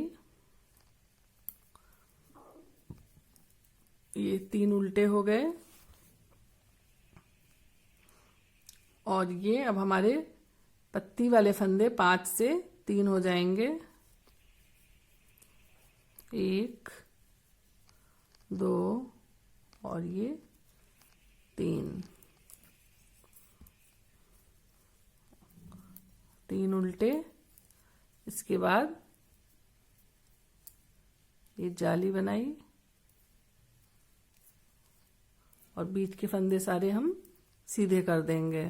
Speaker 1: ये 3 उल्टे हो गए और ये अब हमारे पत्ती वाले फंदे 5 से 3 हो जाएंगे। 1 2 और ये 3 उल्टे। इसके बाद ये जाली बनाई और बीच के फंदे सारे हम सीधे कर देंगे।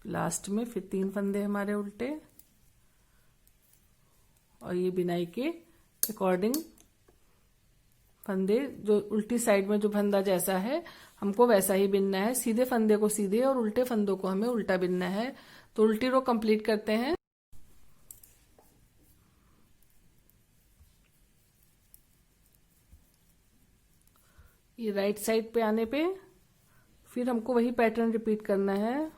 Speaker 1: लास्ट में फिर 3 फंदे हमारे उल्टे और ये बिनाई के अकॉर्डिंग फंदे जो उल्टी साइड में जो फंदा जैसा है हमको वैसा ही बिनना है। सीधे फंदे को सीधे और उल्टे फंदों को हमें उल्टा बिनना है। तो उल्टी रो कंप्लीट करते हैं। ये राइट साइड पे आने पे फिर हमको वही पैटर्न रिपीट करना है।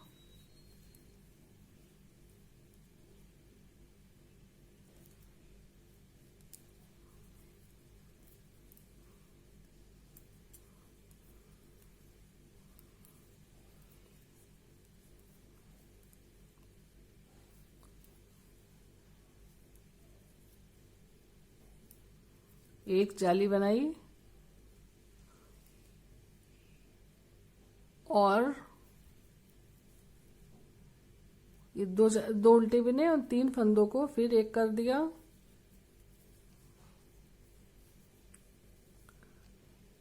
Speaker 1: एक जाली बनाई और ये दो उल्टे बिने और 3 फंदों को फिर एक कर दिया।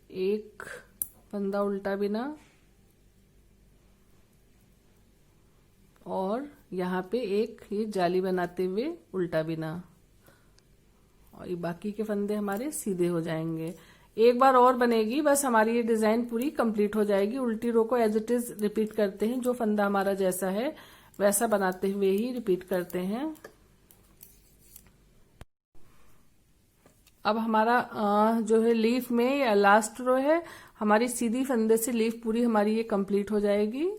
Speaker 1: एक फंदा उल्टा बिना और यहाँ पे एक ये जाली बनाते हुए उल्टा बिना और ये बाकी के फंदे हमारे सीधे हो जाएंगे। एक बार और बनेगी, बस हमारी ये डिजाइन पूरी कंप्लीट हो जाएगी। उल्टी रो को एज इट इज रिपीट करते हैं, जो फंदा हमारा जैसा है वैसा बनाते हुए ही रिपीट करते हैं। अब हमारा जो है लीफ में या लास्ट रो है हमारी सीधी फंदे से लीफ पूरी हमारी ये कंप्लीट हो जाएगी।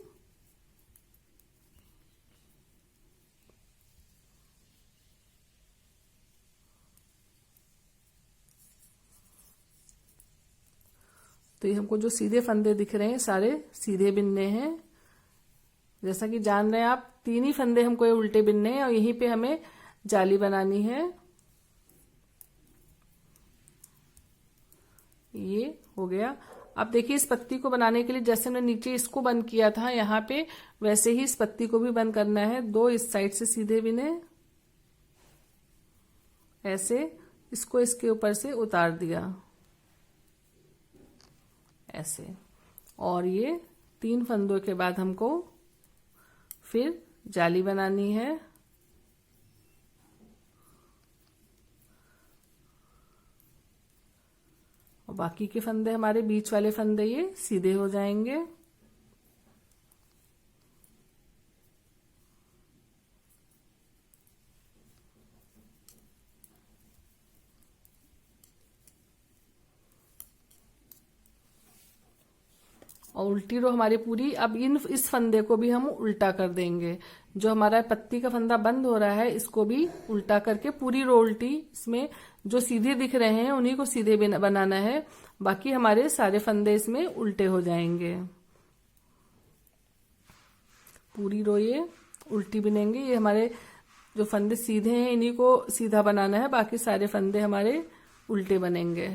Speaker 1: तो ये हमको जो सीधे फंदे दिख रहे हैं सारे सीधे बिनने हैं। जैसा कि जान रहे हैं आप 3 ही फंदे हमको ये उल्टे बिनने हैं और यहीं पे हमें जाली बनानी है। ये हो गया। अब देखिए इस पत्ती को बनाने के लिए जैसे हमने नीचे इसको बंद किया था यहाँ पे, वैसे ही इस पत्ती को भी बंद करना है। 2 इस साइड से सीधे बिने, ऐसे इसको इसके ऊपर से उतार दिया ऐसे, और ये 3 फंदों के बाद हमको फिर जाली बनानी है। और बाकी के फंदे हमारे बीच वाले फंदे ये सीधे हो जाएंगे। और उल्टी रो हमारी पूरी। अब इस फंदे को भी हम उल्टा कर देंगे। जो हमारा पत्ती का फंदा बंद हो रहा है इसको भी उल्टा करके पूरी रो उल्टी, इसमें जो सीधे दिख रहे हैं उन्हीं को सीधे बनाना है, बाकी हमारे सारे फंदे इसमें उल्टे हो जाएंगे। पूरी रो ये उल्टी बिनेंगे। ये हमारे जो फंदे सीधे हैं इन्हीं को सीधा बनाना है, बाकी सारे फंदे हमारे उल्टे बनेंगे।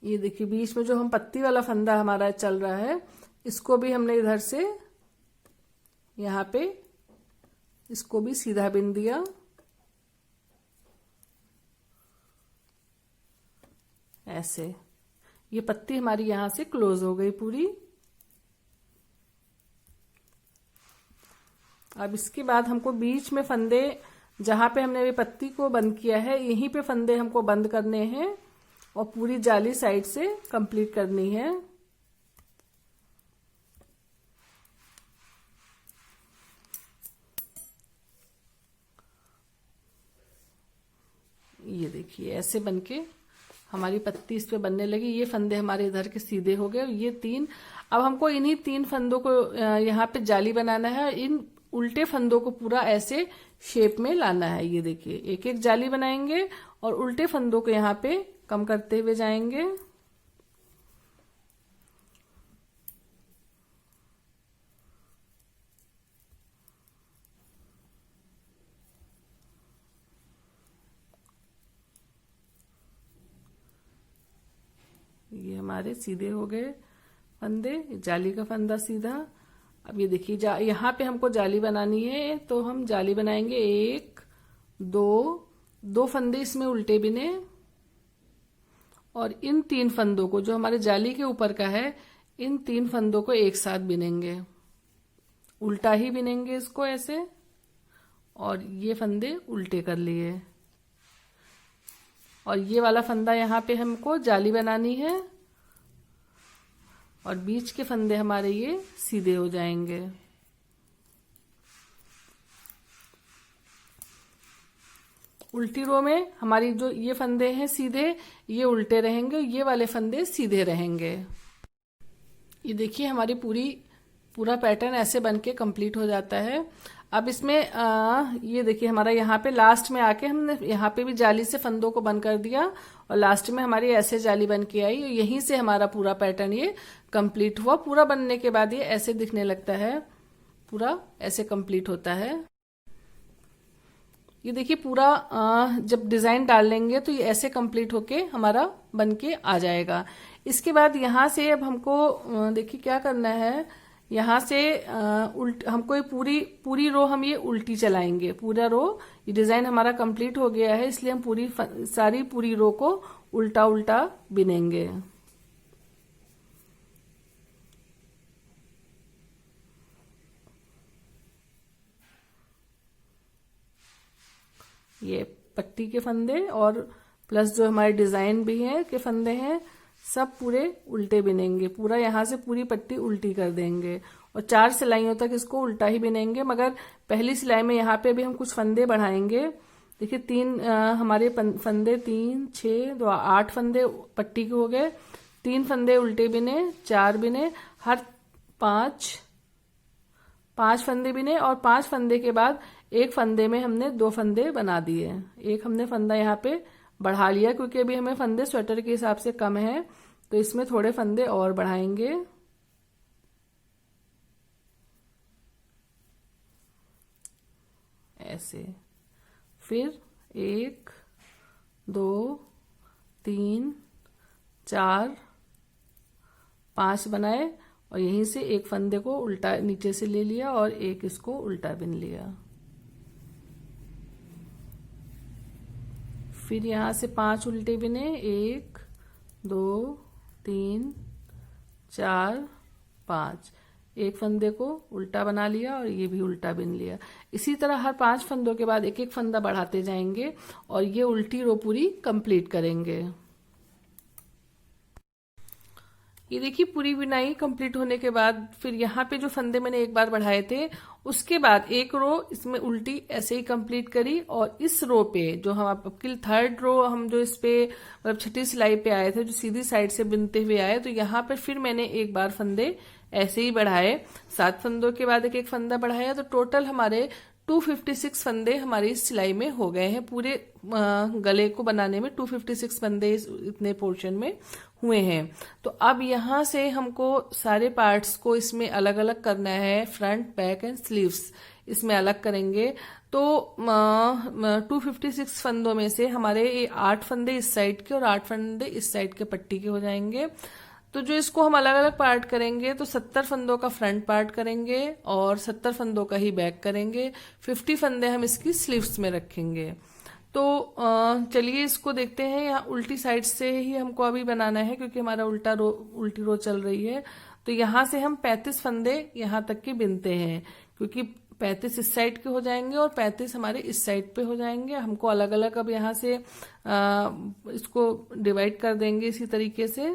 Speaker 1: ये देखिए बीच में जो हम पत्ती वाला फंदा हमारा चल रहा है इसको भी हमने इधर से यहाँ पे इसको भी सीधा बिन दिया। ऐसे ये पत्ती हमारी यहां से क्लोज हो गई पूरी। अब इसके बाद हमको बीच में फंदे, जहां पे हमने अभी पत्ती को बंद किया है यहीं पे फंदे हमको बंद करने हैं और पूरी जाली साइड से कंप्लीट करनी है। ये देखिए ऐसे बनके हमारी पत्ती इस पे बनने लगी। ये फंदे हमारे इधर के सीधे हो गए। ये 3, अब हमको इन्हीं 3 फंदों को यहाँ पे जाली बनाना है। इन उल्टे फंदों को पूरा ऐसे शेप में लाना है। ये देखिए एक एक जाली बनाएंगे और उल्टे फंदों को यहाँ पे कम करते हुए जाएंगे। ये हमारे सीधे हो गए फंदे, जाली का फंदा सीधा। अब ये देखिए यहाँ पे हमको जाली बनानी है तो हम जाली बनाएंगे। 1 2 फंदे इसमें उल्टे बिने और इन 3 फंदों को जो हमारे जाली के ऊपर का है इन 3 फंदों को एक साथ बिनेंगे, उल्टा ही बिनेंगे इसको ऐसे। और ये फंदे उल्टे कर लिए और ये वाला फंदा यहाँ पे हमको जाली बनानी है और बीच के फंदे हमारे ये सीधे हो जाएंगे। उल्टी रो में हमारी जो ये फंदे हैं सीधे, ये उल्टे रहेंगे, ये वाले फंदे सीधे रहेंगे। ये देखिए हमारी पूरा पैटर्न ऐसे बनके कंप्लीट हो जाता है। अब इसमें ये देखिए हमारा यहाँ पे लास्ट में आके हमने यहाँ पे भी जाली से फंदों को बंद कर दिया और लास्ट में हमारी ऐसे जाली बन के आई। यहीं से हमारा पूरा पैटर्न ये कंप्लीट हुआ। पूरा बनने के बाद ये ऐसे दिखने लगता है, पूरा ऐसे कंप्लीट होता है। ये देखिए पूरा जब डिजाइन डाल लेंगे तो ये ऐसे कंप्लीट होके हमारा बन के आ जाएगा। इसके बाद यहाँ से अब हमको देखिए क्या करना है, यहाँ से हमको ये पूरी रो हम ये उल्टी चलाएंगे। पूरा रो ये डिजाइन हमारा कंप्लीट हो गया है, इसलिए हम सारी पूरी रो को उल्टा उल्टा बिनेंगे। ये पट्टी के फंदे और प्लस जो हमारे डिजाइन भी है के फंदे हैं सब पूरे उल्टे बिनेंगे। पूरा यहाँ से पूरी पट्टी उल्टी कर देंगे और 4 सिलाइयों तक इसको उल्टा ही बिनेंगे। मगर पहली सिलाई में यहाँ पे भी हम कुछ फंदे बढ़ाएंगे। देखिए 3 हमारे फंदे 3 6 2 8 फंदे पट्टी के हो गए। 3 फंदे उल्टे बिने, 4 बिने, हर 5 फंदे बिने और 5 फंदे के बाद एक फंदे में हमने 2 फंदे बना दिए। एक हमने फंदा यहाँ पे बढ़ा लिया क्योंकि अभी हमें फंदे स्वेटर के हिसाब से कम है, तो इसमें थोड़े फंदे और बढ़ाएंगे। ऐसे फिर 1 2 3 4 5 बनाए और यहीं से एक फंदे को उल्टा नीचे से ले लिया और एक इसको उल्टा बिन लिया। फिर यहाँ से 5 उल्टे बिने, 1 2 3 4 5, एक फंदे को उल्टा बना लिया और ये भी उल्टा बिन लिया। इसी तरह हर 5 फंदों के बाद एक एक फंदा बढ़ाते जाएंगे और ये उल्टी रो पूरी कंप्लीट करेंगे। ये देखिए पूरी बिनाई कंप्लीट होने के बाद फिर यहाँ पे जो फंदे मैंने एक बार बढ़ाए थे उसके बाद एक रो इसमें उल्टी ऐसे ही कंप्लीट करी, और इस रो पे जो हम आपकी थर्ड रो हम जो इस पे मतलब छठी सिलाई पे आए थे, जो सीधी साइड से बिनते हुए आए, तो यहाँ पे फिर मैंने एक बार फंदे ऐसे ही बढ़ाए, 7 फंदों के बाद एक एक फंदा बढ़ाया, तो टोटल हमारे 256 फंदे हमारी इस सिलाई में हो गए हैं। पूरे गले को बनाने में 256 फंदे इतने पोर्शन में हुए हैं। तो अब यहाँ से हमको सारे पार्ट्स को इसमें अलग अलग करना है, फ्रंट बैक एंड स्लीव्स इसमें अलग करेंगे। तो 256 फंदों में से हमारे ये 8 फंदे इस साइड के और 8 फंदे इस साइड के पट्टी के हो जाएंगे। तो जो इसको हम अलग अलग पार्ट करेंगे, तो 70 फंदों का फ्रंट पार्ट करेंगे और 70 फंदों का ही बैक करेंगे। 50 फंदे हम इसकी स्लीव्स में रखेंगे। तो चलिए इसको देखते हैं। यहाँ उल्टी साइड से ही हमको अभी बनाना है, क्योंकि हमारा उल्टी रो चल रही है। तो यहाँ से हम 35 फंदे यहाँ तक के बिनते हैं, क्योंकि 35 इस साइड के हो जाएंगे और 35 हमारे इस साइड पे हो जाएंगे। हमको अलग अलग अब यहाँ से इसको डिवाइड कर देंगे इसी तरीके से।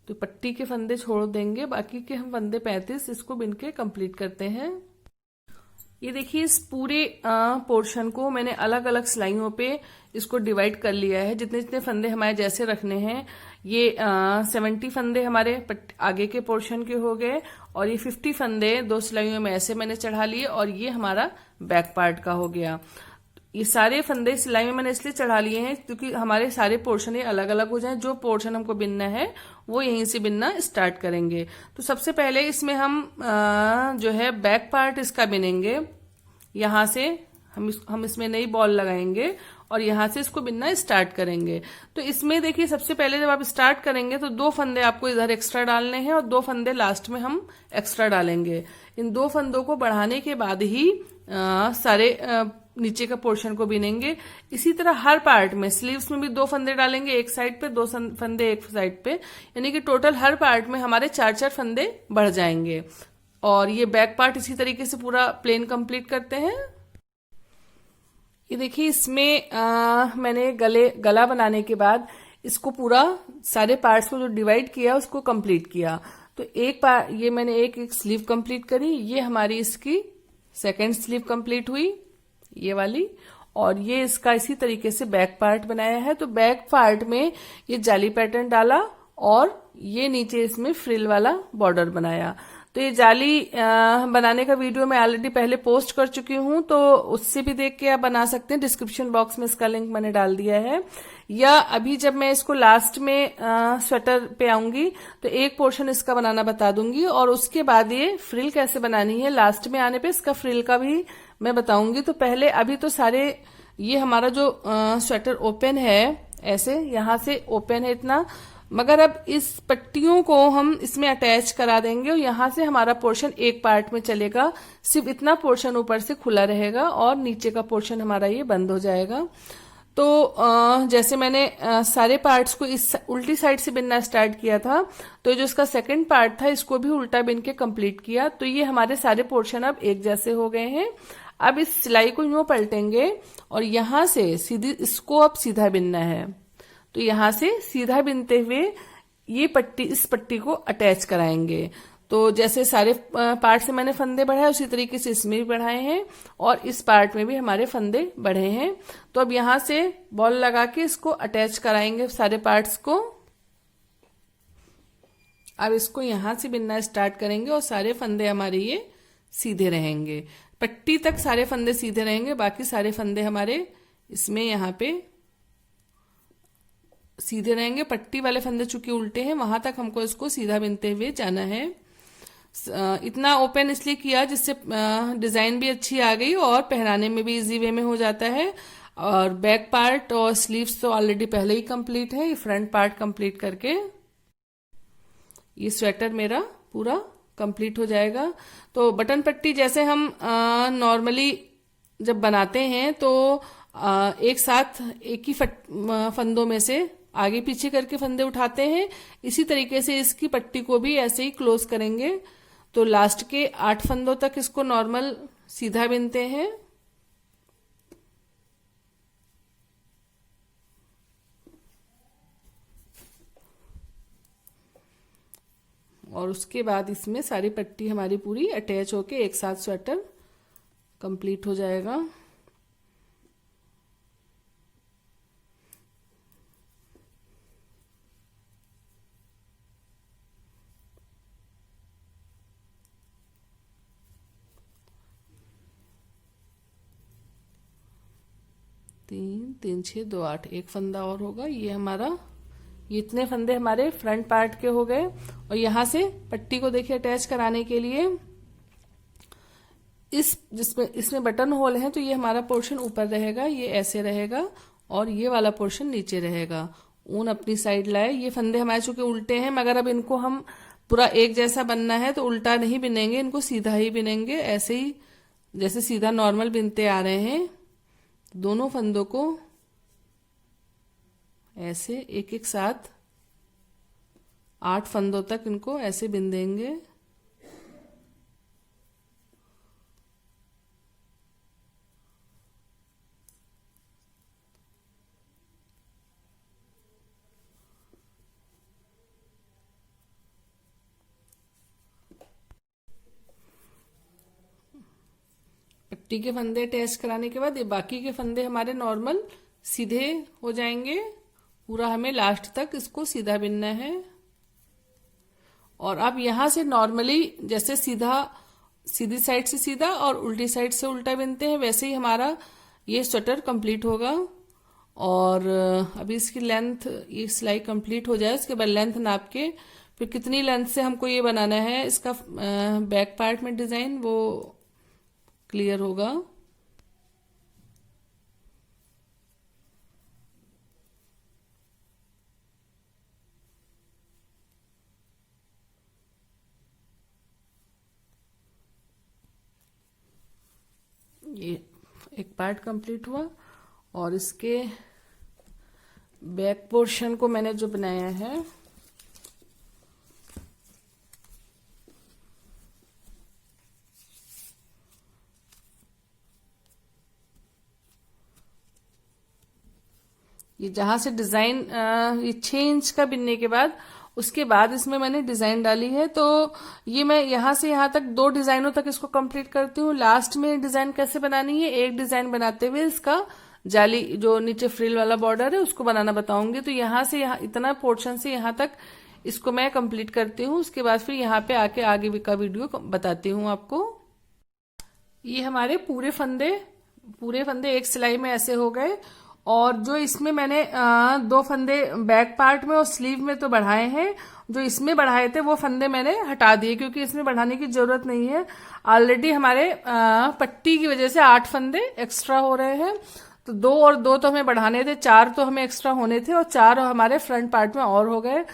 Speaker 1: तो पट्टी के फंदे छोड़ देंगे, बाकी के हम फंदे 35 इसको बिन के कंप्लीट करते हैं। ये देखिए, इस पूरे पोर्शन को मैंने अलग अलग सिलाइयों पे इसको डिवाइड कर लिया है। जितने जितने फंदे हमारे जैसे रखने हैं, ये 70 फंदे हमारे आगे के पोर्शन के हो गए, और ये 50 फंदे 2 सिलाइयों में ऐसे मैंने चढ़ा लिए, और ये हमारा बैक पार्ट का हो गया। ये सारे फंदे सिलाई में मैंने इसलिए चढ़ा लिए हैं क्योंकि हमारे सारे पोर्शन ये अलग अलग हो जाएं। जो पोर्शन हमको बिनना है वो यहीं से बिनना स्टार्ट करेंगे। तो सबसे पहले इसमें हम जो है बैक पार्ट इसका बिनेंगे। यहाँ से हम इसमें नई बॉल लगाएंगे और यहाँ से इसको बिनना स्टार्ट करेंगे। तो इसमें देखिए, सबसे पहले जब आप स्टार्ट करेंगे तो 2 फंदे आपको इधर एक्स्ट्रा डालने हैं और 2 फंदे लास्ट में हम एक्स्ट्रा डालेंगे। इन 2 फंदों को बढ़ाने के बाद ही सारे नीचे का पोर्शन को बिनेंगे। इसी तरह हर पार्ट में, स्लीव्स में भी 2 फंदे डालेंगे एक साइड पे, 2 फंदे एक साइड पे, यानी कि टोटल हर पार्ट में हमारे 4-4 फंदे बढ़ जाएंगे। और ये बैक पार्ट इसी तरीके से पूरा प्लेन कंप्लीट करते हैं। ये देखिए, इसमें मैंने गला बनाने के बाद इसको पूरा सारे पार्ट्स को जो डिवाइड किया उसको कंप्लीट किया। तो एक पार्ट ये मैंने एक स्लीव कंप्लीट करी। ये हमारी इसकी सेकेंड स्लीव कंप्लीट हुई, ये वाली। और ये इसका इसी तरीके से बैक पार्ट बनाया है। तो बैक पार्ट में ये जाली पैटर्न डाला और ये नीचे इसमें फ्रिल वाला बॉर्डर बनाया। तो ये जाली बनाने का वीडियो मैं ऑलरेडी पहले पोस्ट कर चुकी हूँ, तो उससे भी देख के आप बना सकते हैं। डिस्क्रिप्शन बॉक्स में इसका लिंक मैंने डाल दिया है। या अभी जब मैं इसको लास्ट में स्वेटर पे आऊंगी तो एक पोर्शन इसका बनाना बता दूंगी, और उसके बाद ये फ्रिल कैसे बनानी है लास्ट में आने पे इसका फ्रिल का भी मैं बताऊंगी। तो पहले अभी तो सारे ये हमारा जो स्वेटर ओपन है, ऐसे यहाँ से ओपन है इतना, मगर अब इस पट्टियों को हम इसमें अटैच करा देंगे और यहाँ से हमारा पोर्शन एक पार्ट में चलेगा। सिर्फ इतना पोर्शन ऊपर से खुला रहेगा और नीचे का पोर्शन हमारा ये बंद हो जाएगा। तो जैसे मैंने सारे पार्ट्स को इस उल्टी साइड से बिनना स्टार्ट किया था, तो जो इसका सेकंड पार्ट था इसको भी उल्टा बिन के कंप्लीट किया। तो ये हमारे सारे पोर्शन अब एक जैसे हो गए हैं। अब इस सिलाई को यूं पलटेंगे और यहाँ से सीधी इसको अब सीधा बिनना है। तो यहाँ से सीधा बिनते हुए ये इस पट्टी को अटैच कराएंगे। तो जैसे सारे पार्ट से मैंने फंदे बढ़ाए उसी तरीके से इसमें भी बढ़ाए हैं, और इस पार्ट में भी हमारे फंदे बढ़े हैं। तो अब यहाँ से बॉल लगा के इसको अटैच कराएंगे सारे पार्ट्स को। अब इसको यहाँ से बिनना स्टार्ट करेंगे और सारे फंदे हमारे ये सीधे रहेंगे। पट्टी तक सारे फंदे सीधे रहेंगे, बाकी सारे फंदे हमारे इसमें यहाँ पे सीधे रहेंगे। पट्टी वाले फंदे चूंकि उल्टे हैं, वहां तक हमको इसको सीधा बिनते हुए जाना है। इतना ओपन इसलिए किया जिससे डिजाइन भी अच्छी आ गई और पहनाने में भी इजी वे में हो जाता है। और बैक पार्ट और स्लीव्स तो ऑलरेडी पहले ही कंप्लीट है। ये फ्रंट पार्ट कंप्लीट करके ये स्वेटर मेरा पूरा कंप्लीट हो जाएगा। तो बटन पट्टी जैसे हम नॉर्मली जब बनाते हैं तो एक साथ एक ही फंदों में से आगे पीछे करके फंदे उठाते हैं, इसी तरीके से इसकी पट्टी को भी ऐसे ही क्लोज करेंगे। तो लास्ट के 8 फंदों तक इसको नॉर्मल सीधा बिनते हैं। और उसके बाद इसमें सारी पट्टी हमारी पूरी अटैच होके एक साथ स्वेटर कंप्लीट हो जाएगा। तीन तीन छः दो आठ, एक फंदा और होगा। ये हमारा, ये इतने फंदे हमारे फ्रंट पार्ट के हो गए। और यहाँ से पट्टी को देखिए अटैच कराने के लिए जिसमें इसमें बटन होल है, तो ये हमारा पोर्शन ऊपर रहेगा, ये ऐसे रहेगा और ये वाला पोर्शन नीचे रहेगा। ऊन अपनी साइड लाए। ये फंदे हमारे चूंकि उल्टे हैं, मगर अब इनको हम पूरा एक जैसा बनना है तो उल्टा नहीं बिनेंगे, इनको सीधा ही बिनेंगे, ऐसे ही जैसे सीधा नॉर्मल बिनते आ रहे हैं। दोनों फंदों को ऐसे एक एक साथ 8 फंदों तक इनको ऐसे बिन देंगे। पट्टी के फंदे अटैच कराने के बाद ये बाकी के फंदे हमारे नॉर्मल सीधे हो जाएंगे। पूरा हमें लास्ट तक इसको सीधा बिनना है। और अब यहां से नॉर्मली जैसे सीधा, सीधी साइड से सीधा और उल्टी साइड से उल्टा बिनते हैं, वैसे ही हमारा ये स्वेटर कंप्लीट होगा। और अभी इसकी लेंथ, ये सिलाई कंप्लीट हो जाए उसके बाद लेंथ नाप के फिर कितनी लेंथ से हमको ये बनाना है, इसका बैक पार्ट में डिजाइन वो क्लियर होगा। ये एक पार्ट कंप्लीट हुआ और इसके बैक पोर्शन को मैंने जो बनाया है, ये जहां से डिजाइन ये 6 इंच का बिनने के बाद उसके बाद इसमें मैंने डिजाइन डाली है। तो ये मैं यहां से यहां तक 2 डिजाइनों तक इसको कंप्लीट करती हूँ। लास्ट में डिजाइन कैसे बनानी है, एक डिजाइन बनाते हुए इसका जाली जो नीचे फ्रिल वाला बॉर्डर है उसको बनाना बताऊंगी। तो यहां से यहाँ इतना पोर्शन से यहां तक इसको मैं कंप्लीट करती हूँ। उसके बाद फिर यहाँ पे आके आगे का वीडियो बताती हूँ आपको। ये हमारे पूरे फंदे एक सिलाई में ऐसे हो गए। और जो इसमें मैंने 2 फंदे बैक पार्ट में और स्लीव में तो बढ़ाए हैं, जो इसमें बढ़ाए थे वो फंदे मैंने हटा दिए क्योंकि इसमें बढ़ाने की जरूरत नहीं है। ऑलरेडी हमारे पट्टी की वजह से 8 फंदे एक्स्ट्रा हो रहे हैं। तो 2 और 2 तो हमें बढ़ाने थे, 4 तो हमें एक्स्ट्रा होने थे और 4 हमारे फ्रंट पार्ट में और हो गए।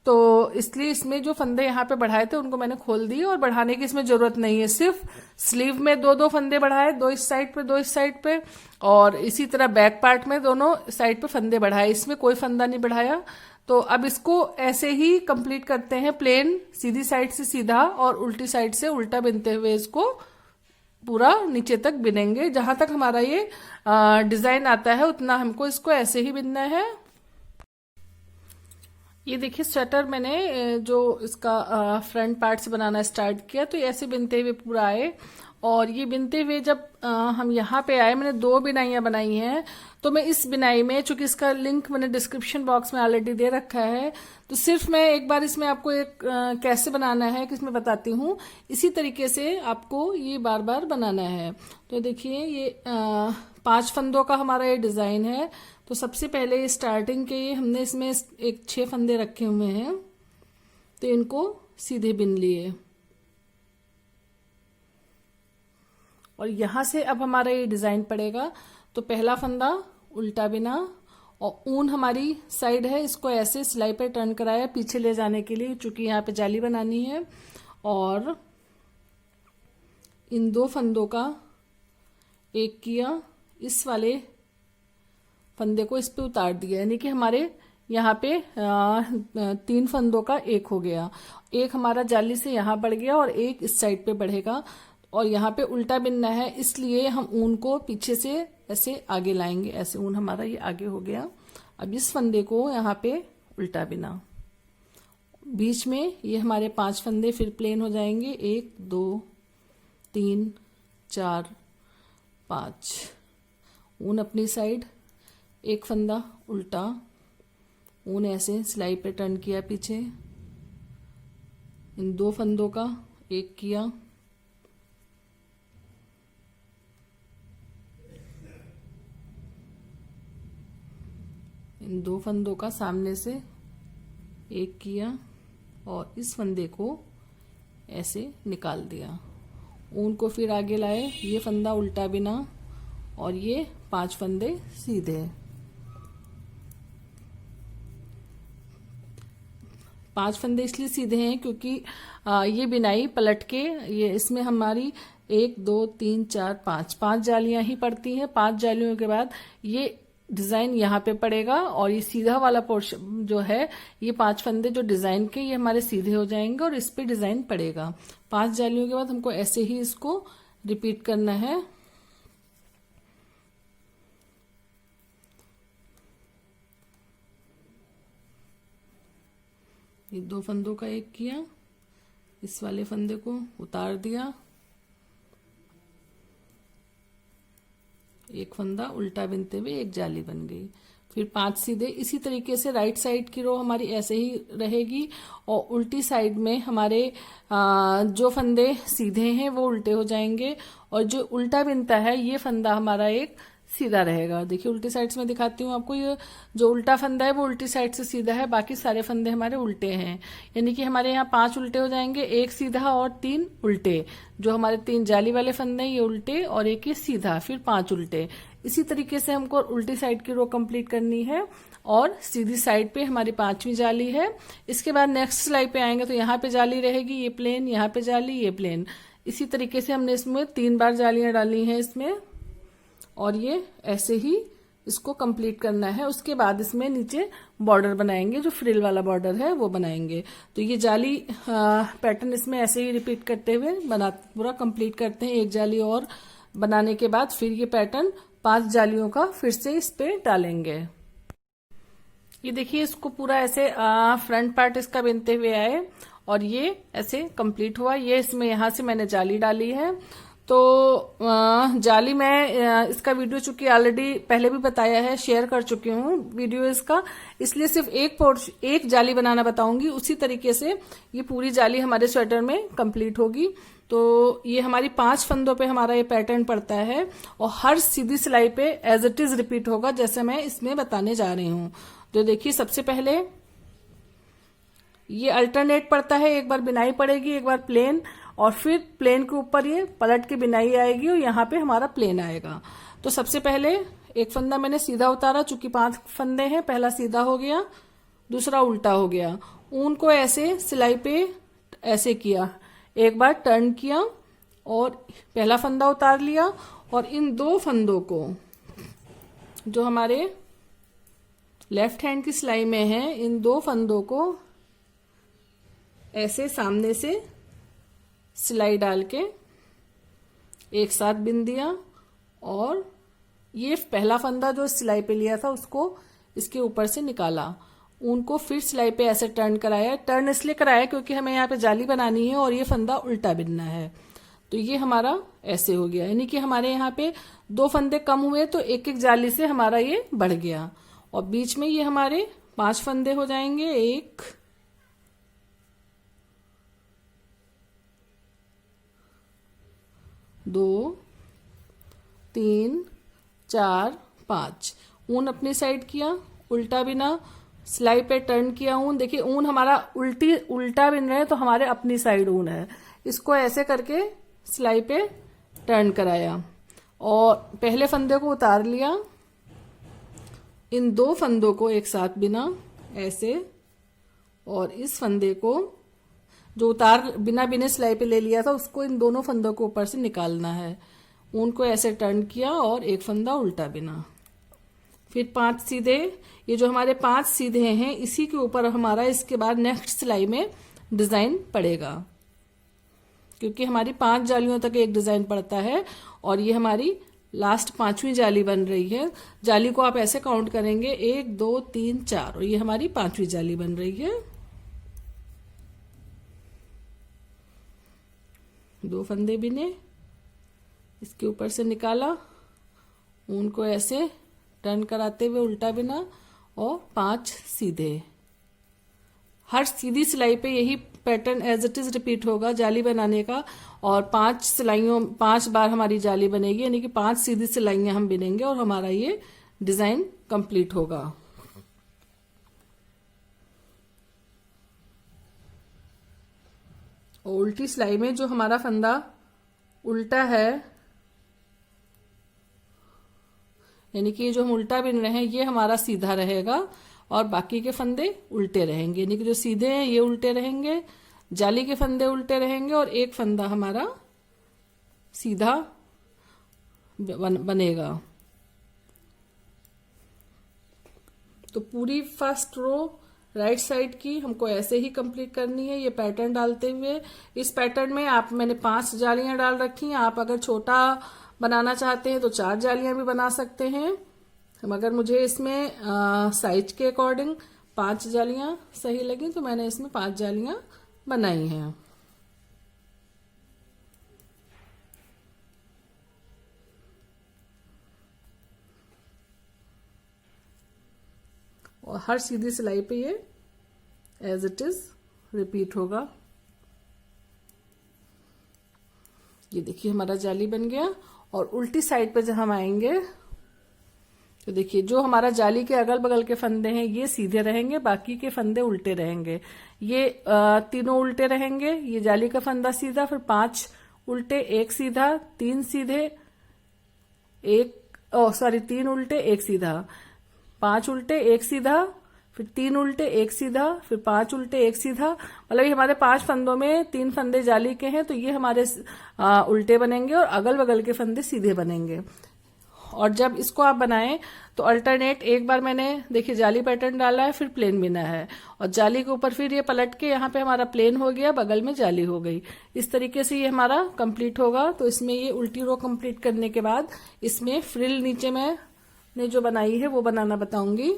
Speaker 1: तो इसलिए इसमें जो फंदे यहाँ पे बढ़ाए थे उनको मैंने खोल दिए और बढ़ाने की इसमें जरूरत नहीं है। सिर्फ स्लीव में 2-2 फंदे बढ़ाए, 2 इस साइड पे 2 इस साइड पे, और इसी तरह बैक पार्ट में दोनों साइड पे फंदे बढ़ाए, इसमें कोई फंदा नहीं बढ़ाया। तो अब इसको ऐसे ही कंप्लीट करते हैं, प्लेन सीधी साइड से सीधा और उल्टी साइड से उल्टा बिनते हुए इसको पूरा नीचे तक बिनेंगे। जहां तक हमारा ये डिजाइन आता है उतना हमको इसको ऐसे ही बिनना है। ये देखिए स्वेटर मैंने जो इसका फ्रंट पार्ट से बनाना स्टार्ट किया तो ऐसे बिनते हुए पूरा आए। और ये बिनते हुए जब हम यहाँ पे आए, मैंने 2 बिनाइयां बनाई हैं। तो मैं इस बिनाई में, चूंकि इसका लिंक मैंने डिस्क्रिप्शन बॉक्स में ऑलरेडी दे रखा है, तो सिर्फ मैं एक बार इसमें आपको एक कैसे बनाना है कि इसमें बताती हूँ। इसी तरीके से आपको ये बार बार बनाना है। तो देखिए ये 5 फंदों का हमारा ये डिजाइन है। तो सबसे पहले स्टार्टिंग के ये हमने इसमें एक 6 फंदे रखे हुए हैं, तो इनको सीधे बिन लिए। और यहां से अब हमारा ये डिजाइन पड़ेगा। तो पहला फंदा उल्टा बिना और ऊन हमारी साइड है, इसको ऐसे सिलाई पे टर्न कराया पीछे ले जाने के लिए, चूंकि यहाँ पे जाली बनानी है। और इन 2 फंदों का एक किया, इस वाले फंदे को इस पे उतार दिया, यानी कि हमारे यहाँ पे 3 फंदों का एक हो गया। एक हमारा जाली से यहाँ बढ़ गया और एक इस साइड पे बढ़ेगा। और यहाँ पे उल्टा बिनना है, इसलिए हम ऊन को पीछे से ऐसे आगे लाएंगे। ऐसे ऊन हमारा ये आगे हो गया। अब इस फंदे को यहाँ पे उल्टा बिना बीच में ये हमारे 5 फंदे फिर प्लेन हो जाएंगे, 1 2 3 4 5। ऊन अपनी साइड, एक फंदा उल्टा, ऊन ऐसे सिलाई पे टर्न किया पीछे, इन 2 फंदों का एक किया, इन 2 फंदों का सामने से एक किया और इस फंदे को ऐसे निकाल दिया। ऊन को फिर आगे लाए, ये फंदा उल्टा बिना और ये 5 फंदे सीधे। 5 फंदे इसलिए सीधे हैं क्योंकि ये बिनाई पलट के ये इसमें हमारी 1 2 3 4 5 जालियां ही पड़ती हैं। 5 जालियों के बाद ये डिजाइन यहाँ पे पड़ेगा और ये सीधा वाला पोर्शन जो है, ये 5 फंदे जो डिजाइन के ये हमारे सीधे हो जाएंगे और इस पे डिजाइन पड़ेगा। 5 जालियों के बाद हमको ऐसे ही इसको रिपीट करना है। ये 2 फंदों का एक किया, इस वाले फंदे को उतार दिया, एक फंदा उल्टा बिनते हुए एक जाली बन गई। फिर 5 सीधे। इसी तरीके से राइट साइड की रो हमारी ऐसे ही रहेगी और उल्टी साइड में हमारे जो फंदे सीधे हैं वो उल्टे हो जाएंगे और जो उल्टा बिनता है ये फंदा हमारा एक सीधा रहेगा। देखिए उल्टी साइड से मैं दिखाती हूँ आपको, ये जो उल्टा फंदा है वो उल्टी साइड से सीधा है, बाकी सारे फंदे हमारे उल्टे हैं। यानी कि हमारे यहाँ 5 उल्टे हो जाएंगे, एक सीधा और 3 उल्टे। जो हमारे 3 जाली वाले फंदे हैं ये उल्टे और एक ये सीधा, फिर 5 उल्टे। इसी तरीके से हमको उल्टी साइड की रो कंप्लीट करनी है और सीधी साइड पे हमारी 5वीं जाली है। इसके बाद नेक्स्ट सिलाई पे आएंगे तो यहाँ पे जाली रहेगी, ये प्लेन, यहाँ पे जाली, ये प्लेन। इसी तरीके से हमने इसमें 3 बार जालियां डाली हैं इसमें और ये ऐसे ही इसको कंप्लीट करना है। उसके बाद इसमें नीचे बॉर्डर बनाएंगे, जो फ्रिल वाला बॉर्डर है वो बनाएंगे। तो ये जाली पैटर्न इसमें ऐसे ही रिपीट करते हुए पूरा कंप्लीट करते हैं। एक जाली और बनाने के बाद फिर ये पैटर्न 5 जालियों का फिर से इस पे डालेंगे। ये देखिए इसको पूरा ऐसे फ्रंट पार्ट इसका बिनते हुए आए और ये ऐसे कंप्लीट हुआ। ये इसमें यहाँ से मैंने जाली डाली है। तो जाली मैं इसका वीडियो चूंकि ऑलरेडी पहले भी बताया है, शेयर कर चुकी हूँ वीडियो इसका, इसलिए सिर्फ एक जाली बनाना बताऊंगी। उसी तरीके से ये पूरी जाली हमारे स्वेटर में कंप्लीट होगी। तो ये हमारी 5 फंदों पे हमारा ये पैटर्न पड़ता है और हर सीधी सिलाई पे एज इट इज रिपीट होगा जैसे मैं इसमें बताने जा रही हूँ। तो देखिए सबसे पहले ये अल्टरनेट पड़ता है, एक बार बिनाई पड़ेगी, एक बार प्लेन और फिर प्लेन के ऊपर ये पलट के बिनाई आएगी और यहाँ पे हमारा प्लेन आएगा। तो सबसे पहले एक फंदा मैंने सीधा उतारा, चूंकि 5 फंदे हैं, पहला सीधा हो गया, दूसरा उल्टा हो गया। ऊन को ऐसे सिलाई पे ऐसे किया, एक बार टर्न किया और पहला फंदा उतार लिया और इन 2 फंदों को जो हमारे लेफ्ट हैंड की सिलाई में है, इन 2 फंदों को ऐसे सामने से सिलाई डाल के एक साथ बिन दिया और ये पहला फंदा जो सिलाई पे लिया था उसको इसके ऊपर से निकाला। ऊन को फिर सिलाई पे ऐसे टर्न कराया। टर्न इसलिए कराया क्योंकि हमें यहाँ पे जाली बनानी है और ये फंदा उल्टा बिनना है। तो ये हमारा ऐसे हो गया, यानी कि हमारे यहाँ पे 2 फंदे कम हुए तो एक एक जाली से हमारा ये बढ़ गया और बीच में ये हमारे 5 फंदे हो जाएंगे। 1 2 3 4 5। ऊन अपनी साइड किया, उल्टा बिना, सिलाई पे टर्न किया ऊन। देखिए ऊन हमारा उल्टा बिन रहे हैं तो हमारे अपनी साइड ऊन है। इसको ऐसे करके सिलाई पे टर्न कराया और पहले फंदे को उतार लिया, इन 2 फंदों को एक साथ बिना ऐसे और इस फंदे को जो बिना बिने सिलाई पे ले लिया था उसको इन दोनों फंदों को ऊपर से निकालना है। ऊन को ऐसे टर्न किया और एक फंदा उल्टा बिना, फिर 5 सीधे। ये जो हमारे 5 सीधे हैं इसी के ऊपर हमारा इसके बाद नेक्स्ट सिलाई में डिजाइन पड़ेगा, क्योंकि हमारी 5 जालियों तक एक डिजाइन पड़ता है और ये हमारी लास्ट 5वीं जाली बन रही है। जाली को आप ऐसे काउंट करेंगे 1 2 3 4 और ये हमारी 5वीं जाली बन रही है। 2 फंदे बिने, इसके ऊपर से निकाला, ऊन को ऐसे टर्न कराते हुए उल्टा बिना और 5 सीधे। हर सीधी सिलाई पे यही pattern as it is repeat होगा जाली बनाने का, और 5 बार हमारी जाली बनेगी, यानी कि 5 सीधी सिलाइयां हम बिनेंगे और हमारा ये डिजाइन कंप्लीट होगा। और उल्टी सिलाई में जो हमारा फंदा उल्टा है, यानी कि ये जो हम उल्टा बिन रहे हैं ये हमारा सीधा रहेगा और बाकी के फंदे उल्टे रहेंगे, यानी कि जो सीधे हैं ये उल्टे रहेंगे, जाली के फंदे उल्टे रहेंगे और एक फंदा हमारा सीधा बनेगा। तो पूरी फर्स्ट रो राइट साइड की हमको ऐसे ही कंप्लीट करनी है, ये पैटर्न डालते हुए। इस पैटर्न में मैंने 5 जालियां डाल रखी हैं। आप अगर छोटा बनाना चाहते हैं तो 4 जालियां भी बना सकते हैं, मगर मुझे इसमें साइज के अकॉर्डिंग 5 जालियां सही लगी, तो मैंने इसमें 5 जालियां बनाई हैं। और हर सीधी सिलाई पे ये एज इट इज रिपीट होगा। ये देखिए हमारा जाली बन गया। और उल्टी साइड पे जब हम आएंगे तो देखिए जो हमारा जाली के अगल बगल के फंदे हैं ये सीधे रहेंगे, बाकी के फंदे उल्टे रहेंगे। ये तीनों उल्टे रहेंगे, ये जाली का फंदा सीधा, फिर 5 उल्टे, 1 सीधा, 3 सीधे, 3 उल्टे 1 सीधा, 5 उल्टे 1 सीधा, फिर 3 उल्टे 1 सीधा, फिर 5 उल्टे 1 सीधा। मतलब ये हमारे 5 फंदों में 3 फंदे जाली के हैं, तो ये हमारे उल्टे बनेंगे और अगल बगल के फंदे सीधे बनेंगे। और जब इसको आप बनाएं तो अल्टरनेट, एक बार मैंने देखिए जाली पैटर्न डाला है, फिर प्लेन बिना है, और जाली के ऊपर फिर ये पलट के यहाँ पे हमारा प्लेन हो गया, बगल में जाली हो गई। इस तरीके से ये हमारा कंप्लीट होगा। तो इसमें ये उल्टी रो कंप्लीट करने के बाद इसमें फ्रिल नीचे मैंने जो बनाई है वो बनाना बताऊंगी।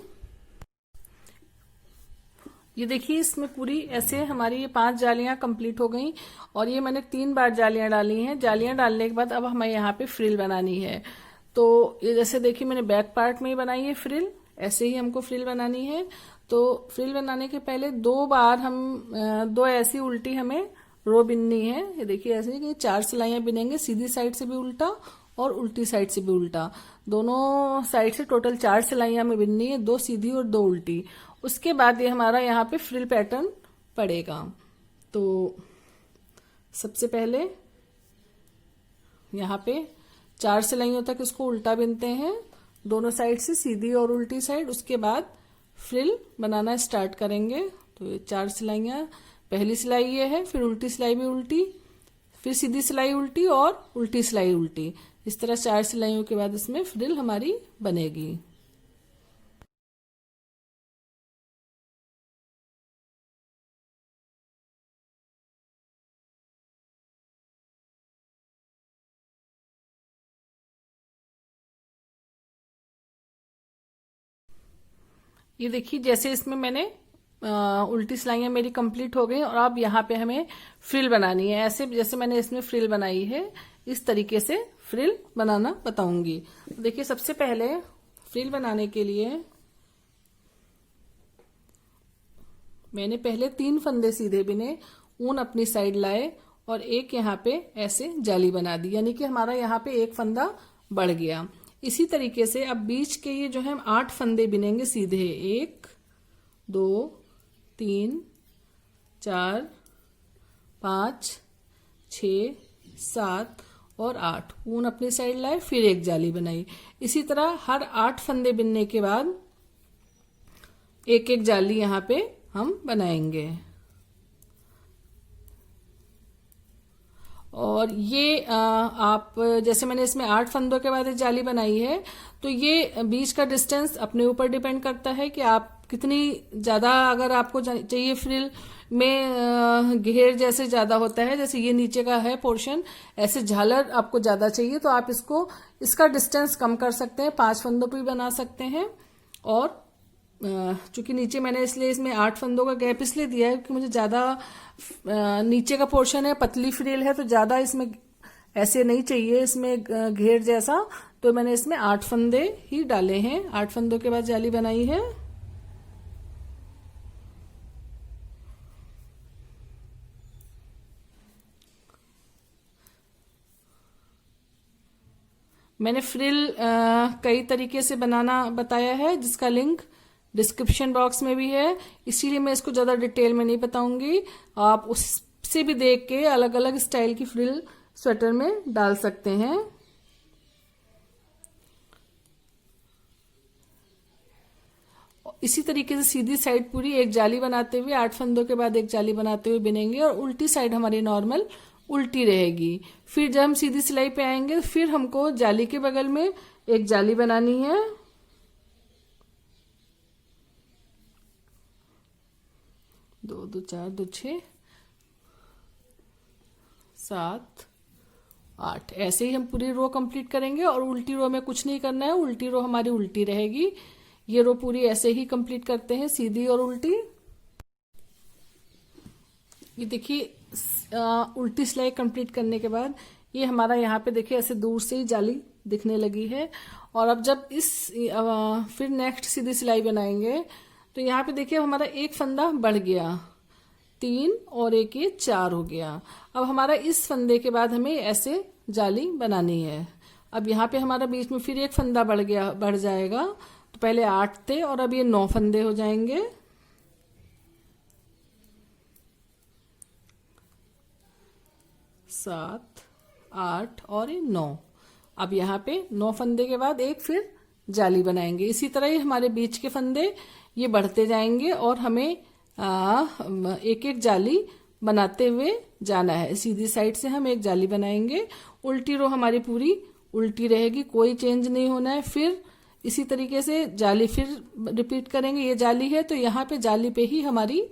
Speaker 1: ये देखिए इसमें पूरी ऐसे हमारी ये 5 जालियां कंप्लीट हो गई, और ये मैंने 3 बार जालियां डाली हैं। जालियां डालने के बाद अब हमें यहाँ पे फ्रिल बनानी है। तो ये जैसे देखिए मैंने बैक पार्ट में ही बनाई है फ्रिल, ऐसे ही हमको फ्रिल बनानी है। तो फ्रिल बनाने के पहले 2 बार हम 2 ऐसी उल्टी हमें रो बिननी है। ये देखिए ऐसे कि 4 सिलाइयां बिनेंगे, सीधी साइड से भी उल्टा और उल्टी साइड से भी उल्टा, दोनों साइड से टोटल 4 सिलाइयां हमें बिननी है, 2 सीधी और 2 उल्टी। उसके बाद ये हमारा यहाँ पे फ्रिल पैटर्न पड़ेगा। तो सबसे पहले यहाँ पे 4 सिलाइयों तक इसको उल्टा बिनते हैं, दोनों साइड से, सीधी और उल्टी साइड। उसके बाद फ्रिल बनाना स्टार्ट करेंगे। तो ये 4 सिलाइयां, पहली सिलाई ये है, फिर उल्टी सिलाई में उल्टी, फिर सीधी सिलाई उल्टी और उल्टी सिलाई उल्टी। इस तरह 4 सिलाइयों के बाद इसमें फ्रिल हमारी बनेगी। ये देखिए जैसे इसमें मैंने उल्टी सिलाइयां मेरी कंप्लीट हो गई, और अब यहाँ पे हमें फ्रिल बनानी है। ऐसे जैसे मैंने इसमें फ्रिल बनाई है इस तरीके से फ्रिल बनाना बताऊंगी। तो देखिए सबसे पहले फ्रिल बनाने के लिए मैंने पहले 3 फंदे सीधे बिने, ऊन अपनी साइड लाए और एक यहाँ पे ऐसे जाली बना दी, यानी कि हमारा यहाँ पे एक फंदा बढ़ गया। इसी तरीके से अब बीच के ये जो है हम 8 फंदे बिनेंगे सीधे, 1 2 3 4 5 6 7 और 8, ऊन अपनी साइड लाए, फिर एक जाली बनाई। इसी तरह हर 8 फंदे बिनने के बाद एक एक जाली यहाँ पे हम बनाएंगे। और ये आप जैसे मैंने इसमें 8 फंदों के बाद एक जाली बनाई है, तो ये बीच का डिस्टेंस अपने ऊपर डिपेंड करता है कि आप कितनी ज्यादा, अगर आपको चाहिए फ्रिल में घेर जैसे ज्यादा होता है, जैसे ये नीचे का है पोर्शन, ऐसे झालर आपको ज्यादा चाहिए तो आप इसका डिस्टेंस कम कर सकते हैं, 5 फंदों पे भी बना सकते हैं और चूंकि नीचे मैंने इसलिए इसमें 8 फंदों का गैप इसलिए दिया है क्योंकि मुझे ज्यादा नीचे का पोर्शन है, पतली फ्रिल है, तो ज्यादा इसमें ऐसे नहीं चाहिए इसमें घेर जैसा, तो मैंने इसमें 8 फंदे ही डाले हैं। 8 फंदों के बाद जाली बनाई है। मैंने फ्रिल कई तरीके से बनाना बताया है, जिसका लिंक डिस्क्रिप्शन बॉक्स में भी है, इसीलिए मैं इसको ज्यादा डिटेल में नहीं बताऊंगी। आप उससे भी देख के अलग अलग स्टाइल की फ्रिल स्वेटर में डाल सकते हैं। इसी तरीके से सीधी साइड पूरी एक जाली बनाते हुए 8 फंदों के बाद एक जाली बनाते हुए बिनेंगे, और उल्टी साइड हमारी नॉर्मल उल्टी रहेगी। फिर जब हम सीधी सिलाई पे आएंगे फिर हमको जाली के बगल में एक जाली बनानी है। दो दो चार दो 6 7 8, ऐसे ही हम पूरी रो कंप्लीट करेंगे। और उल्टी रो में कुछ नहीं करना है, उल्टी रो हमारी उल्टी रहेगी। ये रो पूरी ऐसे ही कंप्लीट करते हैं, सीधी और उल्टी। ये देखिए उल्टी सिलाई कंप्लीट करने के बाद ये हमारा यहाँ पे देखिए ऐसे दूर से ही जाली दिखने लगी है। और अब जब फिर नेक्स्ट सीधी सिलाई बनाएंगे तो यहाँ पे देखिए हमारा एक फंदा बढ़ गया, 3 और एक ये 4 हो गया। अब हमारा इस फंदे के बाद हमें ऐसे जाली बनानी है। अब यहाँ पे हमारा बीच में फिर एक फंदा बढ़ जाएगा, तो पहले 8 थे और अब ये 9 फंदे हो जाएंगे। 7 8 और ये 9। अब यहाँ पे 9 फंदे के बाद एक फिर जाली बनाएंगे। इसी तरह ही हमारे बीच के फंदे ये बढ़ते जाएंगे और हमें एक एक जाली बनाते हुए जाना है। सीधी साइड से हम एक जाली बनाएंगे, उल्टी रो हमारी पूरी उल्टी रहेगी, कोई चेंज नहीं होना है। फिर इसी तरीके से जाली फिर रिपीट करेंगे। ये जाली है तो यहाँ पे जाली पे ही हमारी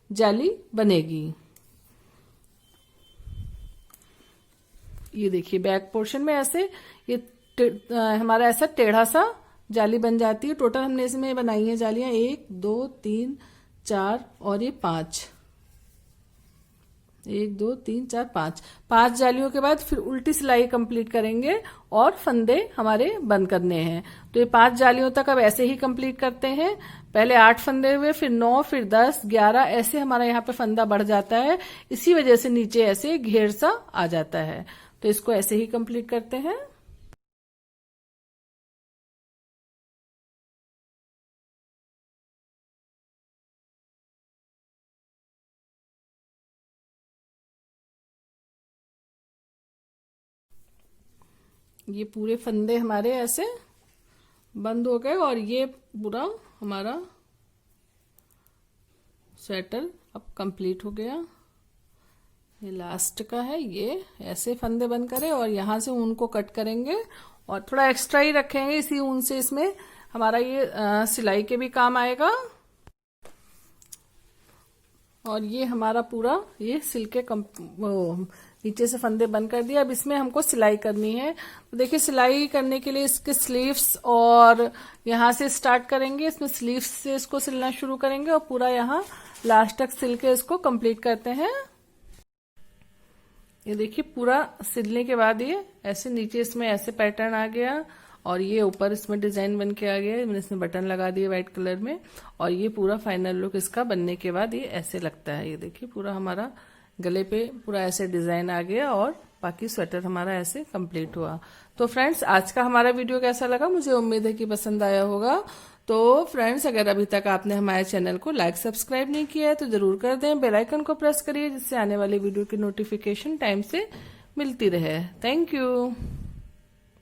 Speaker 1: जाली बनेगी। ये देखिए बैक पोर्शन में ऐसे ये हमारा ऐसा टेढ़ा सा जाली बन जाती है। टोटल हमने इसमें बनाई है जालियां 1 2 3 4 और ये 5। 1 2 3 4 5, 5 जालियों के बाद फिर उल्टी सिलाई कंप्लीट करेंगे और फंदे हमारे बंद करने हैं। तो ये 5 जालियों तक अब ऐसे ही कंप्लीट करते हैं। पहले 8 फंदे हुए, फिर 9, फिर 10 11, ऐसे हमारा यहाँ पे फंदा बढ़ जाता है। इसी वजह से नीचे ऐसे घेर सा आ जाता है। तो इसको ऐसे ही कंप्लीट करते हैं। ये पूरे फंदे हमारे ऐसे बंद हो गए और ये पूरा हमारा स्वेटर अब कंप्लीट हो गया। ये लास्ट का है, ये ऐसे फंदे बंद करें और यहाँ से ऊन को कट करेंगे और थोड़ा एक्स्ट्रा ही रखेंगे। इसी ऊन से इसमें हमारा ये सिलाई के भी काम आएगा। और ये हमारा पूरा ये सिल के नीचे से फंदे बंद कर दिया। अब इसमें हमको सिलाई करनी है। तो देखिए सिलाई करने के लिए इसके स्लीव्स और यहाँ से स्टार्ट करेंगे। इसमें स्लीव्स से इसको सिलना शुरू करेंगे और पूरा यहाँ लास्ट तक सिल के इसको कंप्लीट करते हैं। ये देखिए पूरा सिलने के बाद ये ऐसे नीचे इसमें ऐसे पैटर्न आ गया और ये ऊपर इसमें डिजाइन बन के आ गया। मैंने इसमें बटन लगा दिए व्हाइट कलर में और ये पूरा फाइनल लुक इसका बनने के बाद ये ऐसे लगता है। ये देखिए पूरा हमारा गले पे पूरा ऐसे डिजाइन आ गया और बाकी स्वेटर हमारा ऐसे कंप्लीट हुआ। तो फ्रेंड्स आज का हमारा वीडियो कैसा लगा, मुझे उम्मीद है कि पसंद आया होगा। तो फ्रेंड्स अगर अभी तक आपने हमारे चैनल को लाइक सब्सक्राइब नहीं किया है तो जरूर कर दें, बेल आइकन को प्रेस करिए जिससे आने वाली वीडियो की नोटिफिकेशन टाइम से मिलती रहे। Thank you.